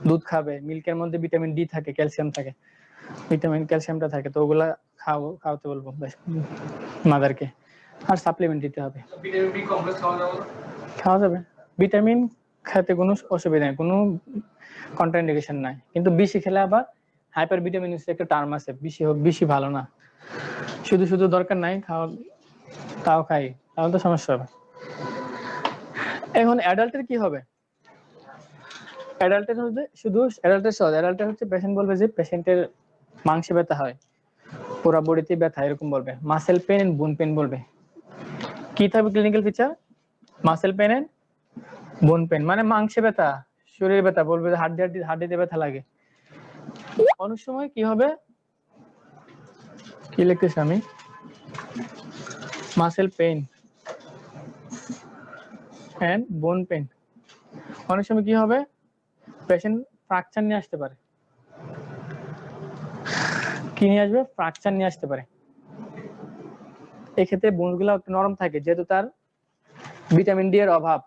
দুধ খাবে, মিল্কের মধ্যে ভিটামিন ডি থাকে, ক্যালসিয়াম থাকে, ভিটামিন ক্যালসিয়ামটা থাকে, তো ওগুলা খাওয়াতে বলবো মাদারকে। আর সাপ্লিমেন্ট দিতে হবে। ভিটামিন বি কমপ্লেক্স খাওয়া যাবে, ভিটামিন খেতে কোনো অসুবিধা নেই, কোনো কন্ট্রাইন্ডিকেশন নাই, কিন্তু বেশি খেলে আবার হাইপার ভিটামিনস একটা টার্ম আছে, বেশি হোক বেশি ভালো না, শুধু শুধু দরকার নাই খাওয়া, তাও খাই তাহলে তো সমস্যা হবে। এখন অ্যাডাল্টের কি হবে? অ্যাডাল্টের হচ্ছে শুধু অ্যাডাল্টের সহজ, অ্যাডাল্টের হচ্ছে পেশেন্ট বলবে যে পেশেন্টের মাংসে ব্যথা হয়, পুরা বডিতে ব্যথা এরকম বলবে, muscle pain and bone pain বলবে। কি থাকবে clinical feature? Muscle pain and bone pain, মানে মাংসে ব্যথা, শরীরে ব্যথা, বলবে যে হাড্ডিতে ব্যথা লাগে। অনেক সময় কি হবে, কি লিখতেছি আমি, muscle pain and bone pain. অনেক সময় কি হবে, পেশেন্ট ফ্র্যাকচার নিয়ে আসতে পারে। কি নিয়ে আসবে? ফ্র্যাকচার নিয়ে আসতে পারে। এক্ষেত্রে বোনস গুলা একটু নরম থাকে, যেহেতু তার ভিটামিন ডি এর অভাব,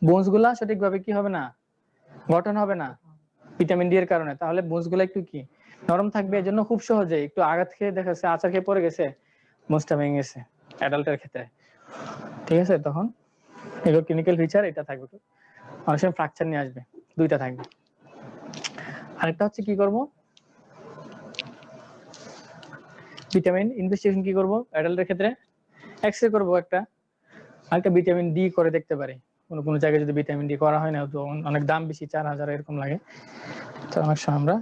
বোনস গুলা সঠিকভাবে কি হবে না, গঠন হবে না ভিটামিন ডি এর কারণে, তাহলে বোনস গুলা একটু কি নরম থাকবে, এজন্য খুব সহজে একটু আঘাত খেয়ে দেখা যাচ্ছে, আচার খেয়ে পড়ে গেছে, বোনসটা ভেঙে গেছে অ্যাডাল্টের ক্ষেত্রে, ঠিক আছে। তখন এগুলো ক্লিনিক্যাল ফিচার এটা থাকবে, অনেক সময় ফ্র্যাকচার নিয়ে আসবে, দুইটা থাকবে। আরেকটা হচ্ছে কি করব, ভিটামিন ইনভেস্টিগেশন কি করব অ্যাডাল্টের ক্ষেত্রে, এক্সরে করব একটা, আরেকটা ভিটামিন ডি করে দেখতে পারি। কোনো কোনো জায়গায় যদি ভিটামিন ডি করা হয় না, তো অনেক দাম বেশি, 4000 এরকম লাগে, তো অনেক সময় আমরা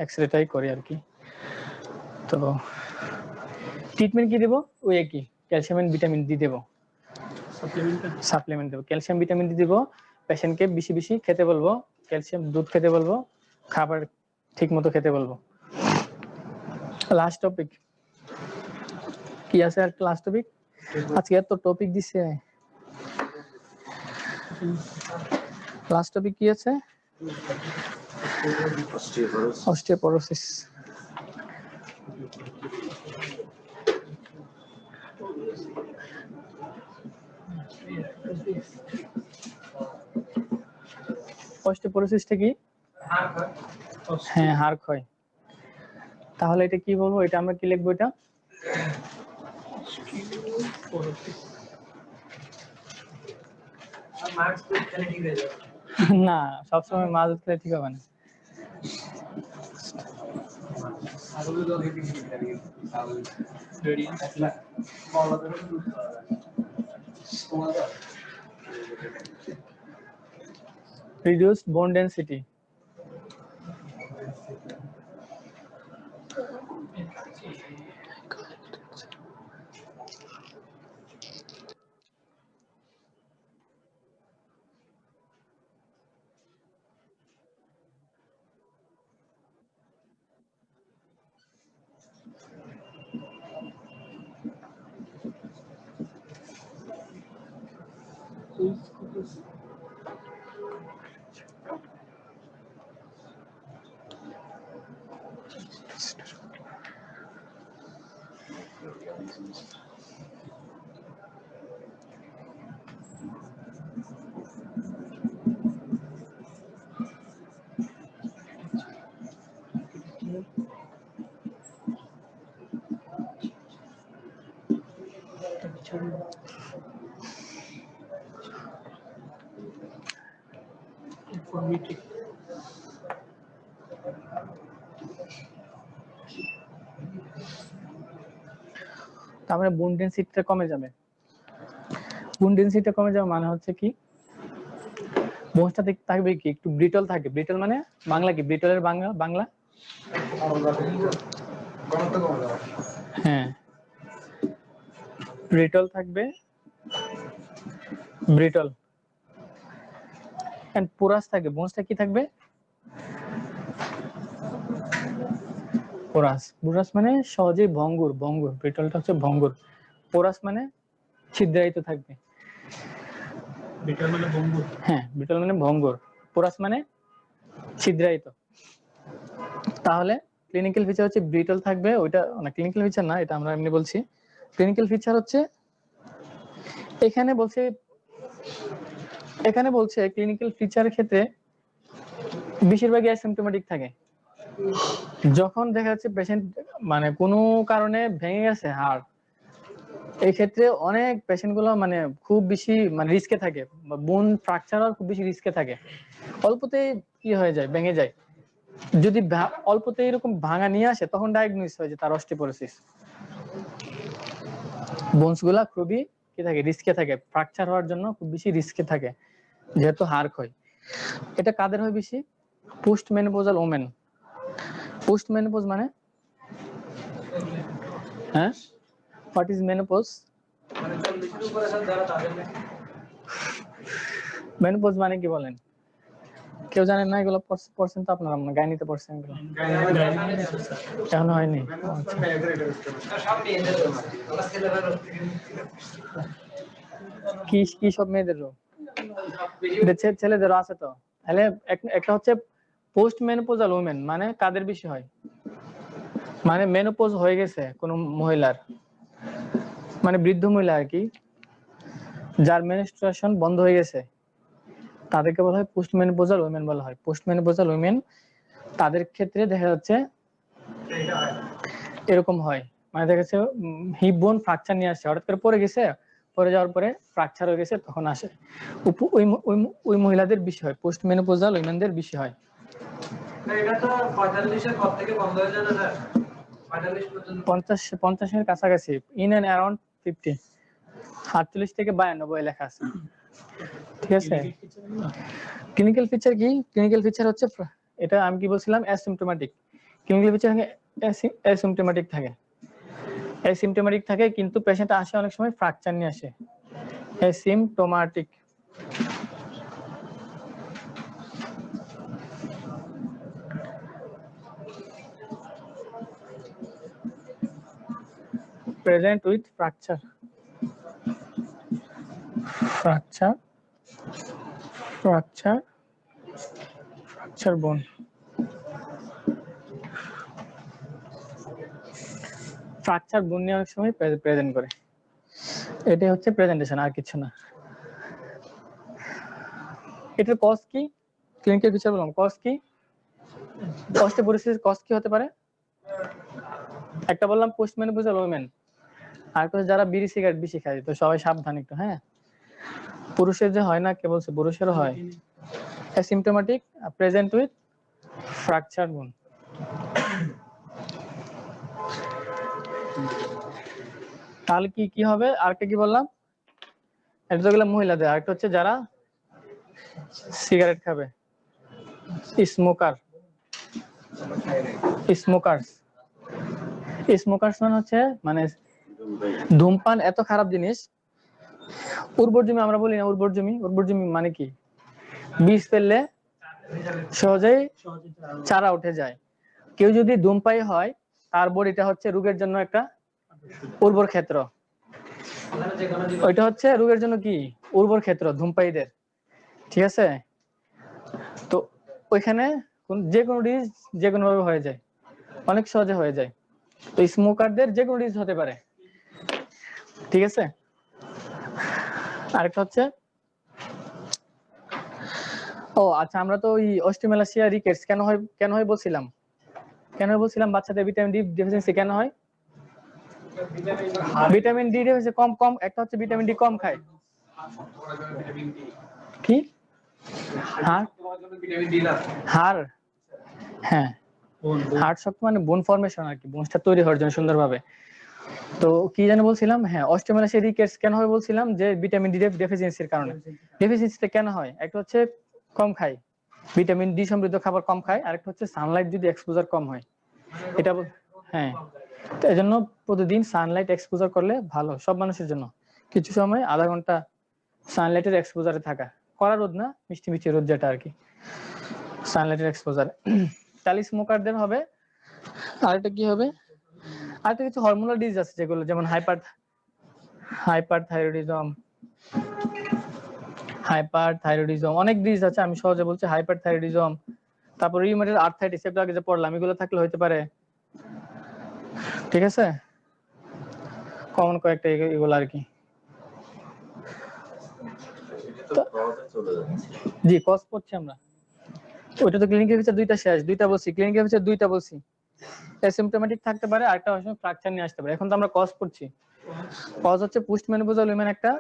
এক্সরেটাই করি আর কি। তো ট্রিটমেন্ট কি দেবো? ওই একই, ক্যালসিয়াম এন্ড ভিটামিন ডি দেবো, সাপ্লিমেন্ট দেবো, ক্যালসিয়াম ভিটামিন ডি দেবো, পেশেন্টকে বেশি বেশি খেতে বলবো, ক্যালসিয়াম দুধ খেতে বলবো, খাবার ঠিক মতো খেতে বলবো। লাস্ট টপিক কি আছে? আর লাস্ট টপিক, আজকে এত টপিক দিছে, লাস্ট টপিক কি আছে? অস্টিওপোরোসিস। অস্টিওপোরোসিসটা কি? হ্যাঁ, হাড় ক্ষয়। তাহলে এটা কি বলবো, এটা আমরা কি লিখবো? এটা না, সবসময় মাছ খেলে ঠিক হবে না। Reduced bone density. Informatic. তার মানে বোন ডেনসিটিটা কমে যাবে। বোন ডেনসিটিটা কমে যাবে মানে হচ্ছে কি, বোনসটা থাকবে কি একটু ব্রিটল থাকে। ব্রিটল মানে বাংলা কি, ব্রিটলের বাংলা হ্যাঁ, ব্রিটল থাকবে, ব্রিটল এন্ড পোরাস থাকবে। বোনসটা কি থাকবে, পোরাস। পোরাস মানে সহজেই ভঙ্গুর, ভঙ্গুর। ব্রিটলটা হচ্ছে ভঙ্গুর, পোরাস মানে ছিদ্রায়িত থাকবে। ব্রিটল মানে ভঙ্গুর। হ্যাঁ, ব্রিটল মানে ভঙ্গুর, পোরাস মানে ছিদ্রায়িত। তাহলে ক্লিনিক্যাল ফিচার হচ্ছে ব্রিটল থাকবে, ওইটা না ক্লিনিক্যাল ফিচার না, এটা আমরা এমনি বলছি। ক্লিনিক্যাল ফিচার হচ্ছে এখানে বলছে ক্লিনিক্যাল ফিচারের ক্ষেত্রে বেশিরভাগই অ্যাসিম্পটোমেটিক থাকে। যখন দেখা যাচ্ছে পেশেন্ট মানে কোনো কারণে ভেঙে গেছে হাড়, এই ক্ষেত্রে অনেক পেশেন্ট গুলো মানে খুব বেশি মানে রিস্কে থাকে, বোন ফ্র্যাকচার হওয়ার খুব বেশি রিস্কে থাকে। অল্পতেই কি হয়ে যায়, ভেঙে যায়। যদি অল্পতে এরকম ভাঙা নিয়ে আসে তখন ডায়াগনোস হয় যে তার অস্টিওপোরোসিস। বোনস গুলা খুবই কি থাকে, রিস্কে থাকে, ফ্র্যাকচার হওয়ার জন্য খুব বেশি রিস্কে থাকে যেহেতু হাড় ক্ষয়। এটা কাদের হয় বেশি, post menopausal women. Post menopause মানে হ্যাঁ, হোয়াট ইজ মেনোপজ? মেনোপজ মানে কি বলেন, কেউ জানেন না? এগুলো পড়ছেন তো আপনারা, মানে গাইনিতে পড়ছেন এগুলো? এখন হয়নি। কি কি সব মেয়েদের রোগ, ছেলেদেরও আছে তো। তাহলে একটা হচ্ছে পোস্ট মেনোপজাল ওমেন, মানে কাদের বেশি হয়, মানে মেনোপজ হয়ে গেছে কোন মহিলার, মানে বৃদ্ধ মহিলা আর কি, যার মেনস্ট্রুয়েশন বন্ধ হয়ে গেছে, তাদেরকে বলা হয় পোস্ট মেনোপজাল ওমেন বলা হয়। পোস্ট মেনোপজাল ওমেন, তাদের ক্ষেত্রে দেখা যাচ্ছে এরকম হয়, মানে দেখা যাচ্ছে হিপ বোন ফ্র্যাকচার নিয়ে আসছে, হঠাৎ করে পড়ে গেছে, পড়ে যাওয়ার পরে ফ্র্যাকচার হয়ে গেছে, তখন আসে। ওই মহিলাদের বেশি হয়, পোস্ট মেনোপজাল ওমেনদের বেশি হয়। এটা তো 45 এর পর থেকে বন্ধ হয়ে যায় না স্যার? 45 পর্যন্ত 50 এর কাছাকাছি, ইন এন্ড অ্যারাউন্ড 50, 48 থেকে 92 লেখা আছে। ঠিক আছে। ক্লিনিক্যাল ফিচার কি, ক্লিনিক্যাল ফিচার হচ্ছে এটা আমি কি বলছিলাম, অ্যাসিম্পটোমেটিক। ক্লিনিক্যাল ফিচার অ্যাসিম্পটোমেটিক থাকে, অ্যাসিম্পটোমেটিক থাকে, কিন্তু পেশেন্ট আসে অনেক সময় ফ্র্যাকচার নিয়ে আসে, asymptomatic. present with fracture, fracture bone। Fracture বোন নিয়ে অনেক সময় প্রেজেন্ট করে, এটাই হচ্ছে প্রেজেন্টেশন, আর কিছু না। এটার কজ কি, ক্লিনিক্যাল ফিচার বললাম, কজ কি, অস্টিওপোরোসিস কজ কি হতে পারে? একটা বললাম পোস্ট মেনোপজাল ওমেন, আর যারা বিড়ি সিগারেট বেশি খায়, তো সবাই সাবধান একটু। হ্যাঁ, পুরুষের যে হয় না, কে বলছে, পুরুষেরও হয়। অ্যাসিম্পটোমেটিক, প্রেজেন্ট উইথ ফ্র্যাকচার বোন। তাহলে কি কি হবে, আরেকটা কি বললাম, এটা তো গেলাম মহিলাদের, আরেকটা হচ্ছে যারা সিগারেট খাবে, স্মোকার্স। স্মোকার্স মানে হচ্ছে মানে ধূমপান এত খারাপ জিনিস। উর্বর জমি আমরা বলি না, উর্বর জমি, উর্বর জমি মানে কি, বীজ ফেললে সহজেই চারা উঠে যায়। কেউ যদি ধূমপায়ী হয়, তার বডিটা হচ্ছে রোগের জন্য একটা উর্বর ক্ষেত্র। ওইটা হচ্ছে রোগের জন্য কি, উর্বর ক্ষেত্র ধূমপায়ীদের। ঠিক আছে, তো ওইখানে যে কোনো ডিজিজ যে কোনো ভাবে হয়ে যায়, অনেক সহজে হয়ে যায়। তো স্মোকারদের যে কোনো ডিজিজ হতে পারে। ঠিক আছে। আরেকটা হচ্ছে, ও আচ্ছা, আমরা তো ওই অস্টিওমেলাসিয়া রিকেটস কেন হয় বলছিলাম, বাচ্চাদের ভিটামিন ডি ডেফিসিয়েন্সি কেন হয়? ভিটামিন ডি হচ্ছে কম কম, একটা হচ্ছে ভিটামিন ডি কম খায় কি হাড় হাড় হ্যাঁ হার্ট শক্ত মানে বোন ফর্মেশন আর কি, বোনটা তৈরি হওয়ার জন্য সুন্দরভাবে। তো কি জানি বলছিলাম, হ্যাঁ অস্টিওমালাইসিস রিকেটস কেন হয় বলছিলাম, যে ভিটামিন ডি ডেফিসিয়েন্সির কারণে। ডেফিসিয়েন্সিতে কেন হয়, একটা হচ্ছে কম খায়, ভিটামিন ডি সমৃদ্ধ খাবার কম খায়, আরেকটা হচ্ছে সানলাইট যদি এক্সপোজার কম হয়। এটা হ্যাঁ, তো এই জন্য প্রতিদিন সানলাইট এক্সপোজার করলে ভালো সব মানুষের জন্য। কিছু সময় আধা ঘন্টা সানলাইটের এক্সপোজারে থাকা, কড়া রোদ না, মিষ্টি মিষ্টি রোদ যেটা আর কি, সানলাইটের এক্সপোজার। তাহলে স্মোকারদের হবে। আরেকটা কি হবে, আরেকটা কিছু হরমোনাল ডিজিজ আছে যেগুলো, যেমন হাইপারথাইরয়েডিজম, অনেক ডিজিজ আছে, আমি সহজে বলছি হাইপারথাইরয়েডিজম। তারপর রিউমেটয়েড আর্থ্রাইটিস, এগুলো আগে যে পড়লাম, এগুলো থাকলে হতে পারে। ঠিক আছে, কমন কয়েকটা এগুলো আর কি। জি কজ পড়ছি আমরা, ওইটা তো ক্লিনিক্যাল ফিচার দুইটা শেষ, দুইটা বলছি ক্লিনিক্যাল ফিচার, দুইটা বলছি। অ্যাসিম্পটোমেটিক থাকতে পারে, আরেকটা হয় ফ্র্যাকচার নিয়ে আসতে পারে। এখন তো আমরা কজ পড়ছি। কজ হচ্ছে পোস্ট মেনোপজাল উইমেন, একটা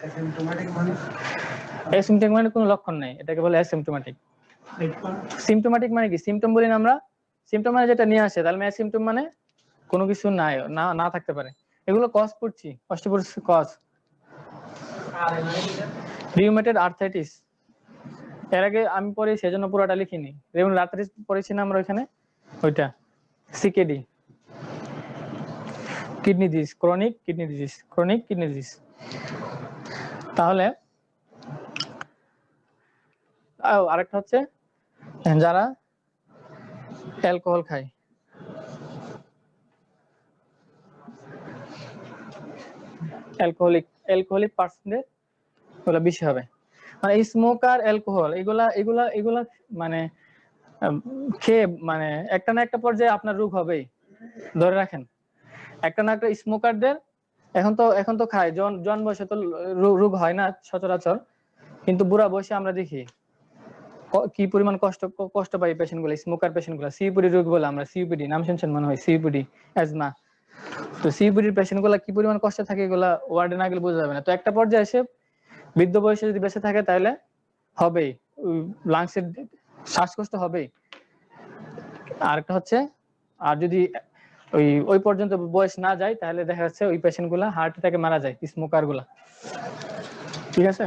অ্যাসিম্পটোমেটিক মানে কোনো লক্ষণ নাই, এটাকে বলে অ্যাসিম্পটোমেটিক। সিম্পটোমেটিক মানে কি, সিম্পটম বলি না আমরা, সিম্পটম মানে যেটা নিয়ে আসে, তাহলে অ্যাসিম্পটম মানে কোনো কিছু নাই, না থাকতে পারে। এগুলো কজ পড়ছি, অস্টিওপোরোসিস কজ। রিউমেটয়েড আর্থ্রাইটিস এর আগে আমি পড়ি, সেজন্য পুরোটা লিখিনি। রিউমেটয়েড আর্থ্রাইটিস পড়েছি না আমরা ওইখানে, ওইটা CKD. Kidney disease, chronic kidney disease. তাহলে আরেকটা হচ্ছে যারা অ্যালকোহল খায়, অ্যালকোহলিক পার্সনদের ওগুলো বেশি হবে। মানে স্মোকার, অ্যালকোহল, এগুলা মানে খেয়ে মানে একটা না একটা পর্যায়ে আপনার রোগ হবেই, ধরে রাখেন। একটা না একটা স্মোকারদের এখন তো খায়, জন বয়সে তো রোগ হয় না সচরাচর, কিন্তু বুড়া বয়সে আমরা দেখি কি পরিমাণ কষ্ট পাই পেশেন্ট গুলো, স্মোকার পেশেন্ট গুলো। সিপিডি রোগ বলে আমরা, সিপিডি নাম শুনছেন মনে হয়, সিপিডি অ্যাজমা। তো সিপিডির পেশেন্ট গুলা কি পরিমাণ কষ্ট থাকে, এগুলা ওয়ার্ডে না গেলে বোঝা যাবে না। তো একটা পর্যায়ে এসে বৃদ্ধ বয়সে যদি বেঁচে থাকে তাহলে হবেই, লাংসের শ্বাসকষ্ট হবেই। আরেকটা হচ্ছে, আর যদি ওই পর্যন্ত বয়স না যায়, তাহলে দেখা যাচ্ছে ওই পেশেন্ট গুলা হার্ট অ্যাটাকে মারা যায়, স্মোকার গুলা। ঠিক আছে,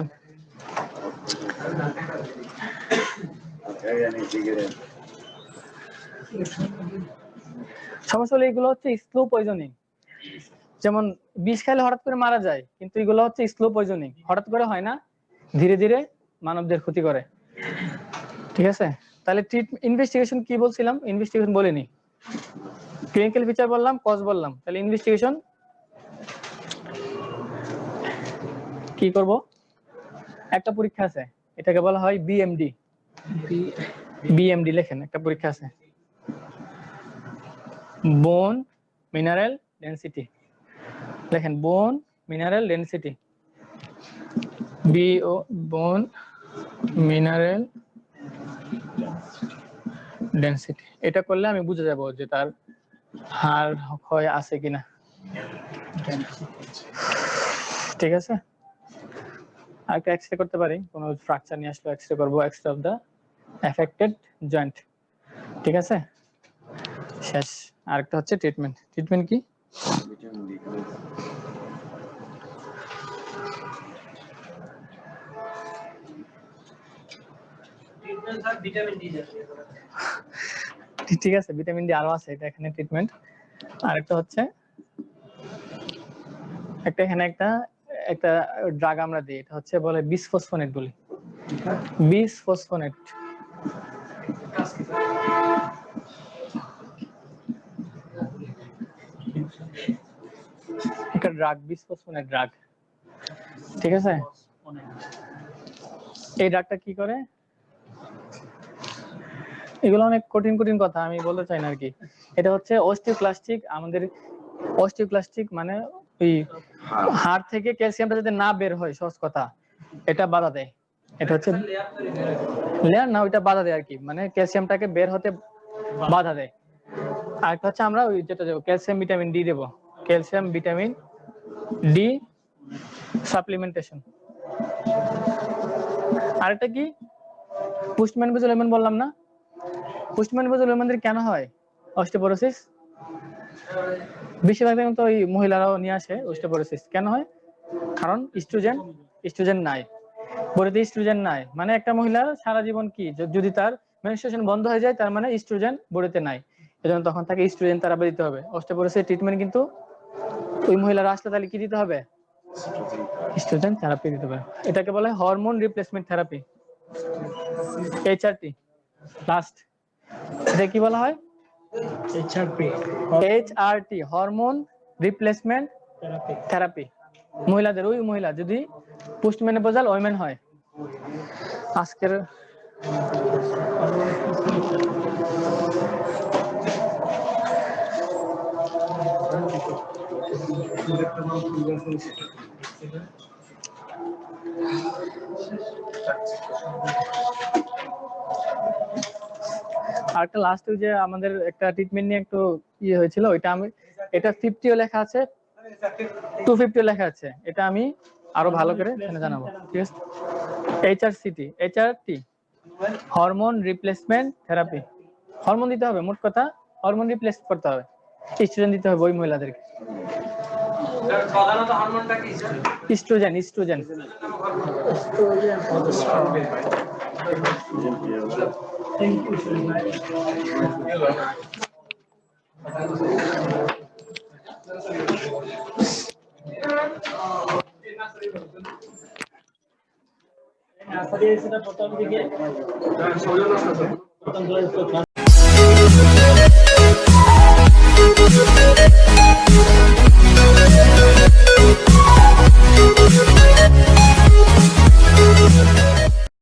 সমস্যা হলো এগুলো হচ্ছে স্লো পয়জনিং। যেমন বিষ খাইলে হঠাৎ করে মারা যায়, কিন্তু এগুলো হচ্ছে স্লো পয়জনিং, হঠাৎ করে হয় না, ধীরে ধীরে মানবদের ক্ষতি করে। ঠিক আছে, তাহলে ইনভেস্টিগেশন কি বলছিলাম, ইনভেস্টিগেশন বলিনি, ক্লিনিক্যাল ফিচার বললাম, কজ বললাম। তাহলে ইনভেস্টিগেশন কি করব, একটা পরীক্ষা আছে, এটাকে বলা হয় বিএমডি। বিএমডি লেখেন, একটা পরীক্ষা আছে, বোন মিনারেল ডেনসিটি। দেখেন bone mineral density, bone mineral density. এটা করলে আমি বুঝে যাব যে তার হাড় ক্ষয় আছে কিনা। ঠিক আছে, আর একটা এক্সরে করতে পারি, কোনো ফ্র্যাকচার নিয়ে আসলে এক্সরে করবো, x ray of the affected joint. ঠিক আছে, শেষ। আরেকটা হচ্ছে ট্রিটমেন্ট কি, ঠিক আছে, ভিটামিন ডি আরো আছে, এটা এখানে ট্রিটমেন্ট। আরেকটা হচ্ছে এখানে একটা ড্রাগ আমরা দিই, এটা হচ্ছে বলে বিসফসফোনেট বলি, বিসফসফোনেট। একটা ড্রাগ, বিসফসফোনেট ড্রাগ। ঠিক আছে, এই ড্রাগটা কি করে, এগুলো অনেক কঠিন কথা আমি বলতে চাই না আর কি। এটা হচ্ছে অস্টিওক্লাস্টিক, আমাদের অস্টিওক্লাস্টিক মানে ওই হাড় থেকে ক্যালসিয়ামটা যাতে না বের হয়, সহজ কথা, এটা বাধা দেয়। এটা হচ্ছে লেয়ার না, ওইটা বাধা দেয় আর কি, মানে ক্যালসিয়ামটাকে বের হতে বাধা দেয়। আরেকটা হচ্ছে আমরা ওই যেটা দেবো ক্যালসিয়াম ভিটামিন ডি দেবো, ক্যালসিয়াম ভিটামিন ডি সাপ্লিমেন্টেশন। আরেকটা কি পুস্টম্যান বেজল এমন বললাম না, পুস্টম্যান বেজল এমনদের কেন হয় অস্টিওপোরোসিস? বেশিরভাগ তো ওই মহিলারাও নিয়ে আসে অস্টিওপোরোসিস, কেন হয়? কারণ ইস্ট্রোজেন নাই বডিতে, ইস্ট্রোজেন নাই মানে একটা মহিলার সারা জীবন কি যদি তার মেনস্ট্রুয়েশন বন্ধ হয়ে যায় তার মানে ইস্ট্রোজেন বডিতে নাই, এজন্য তখন তাকে ইস্ট্রোজেন থেরাপি দিতে হবে। অস্টিওপোরোসিস ট্রিটমেন্ট কিন্তু ওই মহিলারা আসলে তাহলে কি দিতে হবে? ইস্ট্রোজেন থেরাপি দিতে হবে। এটাকে বলে hormone replacement therapy, HRT. Last এটা কি বলা হয়? HRT, hormone replacement therapy. মহিলাদের ওই মহিলা যদি পোস্ট মেনোপজাল ওমেন হয়। আজকের আরেকটা লাস্ট যে আমাদের একটা ট্রিটমেন্ট নিয়ে একটু ইয়ে হয়েছিল, ওইটা আমি এটা 50ও লেখা আছে 250ও লেখা আছে, এটা আমি আরো ভালো করে এখানে জানাবো। ঠিক আছে, HRT hormone replacement therapy. Hormone দিতে হবে, মোট কথা হরমোন রিপ্লেস করতে হবে, ইস্ট্রোজেন দিতে হবে ওই মহিলাদেরকে। প্রধানত হরমোনটা কি? ইস্ট্রোজেন। প্রথম দিকে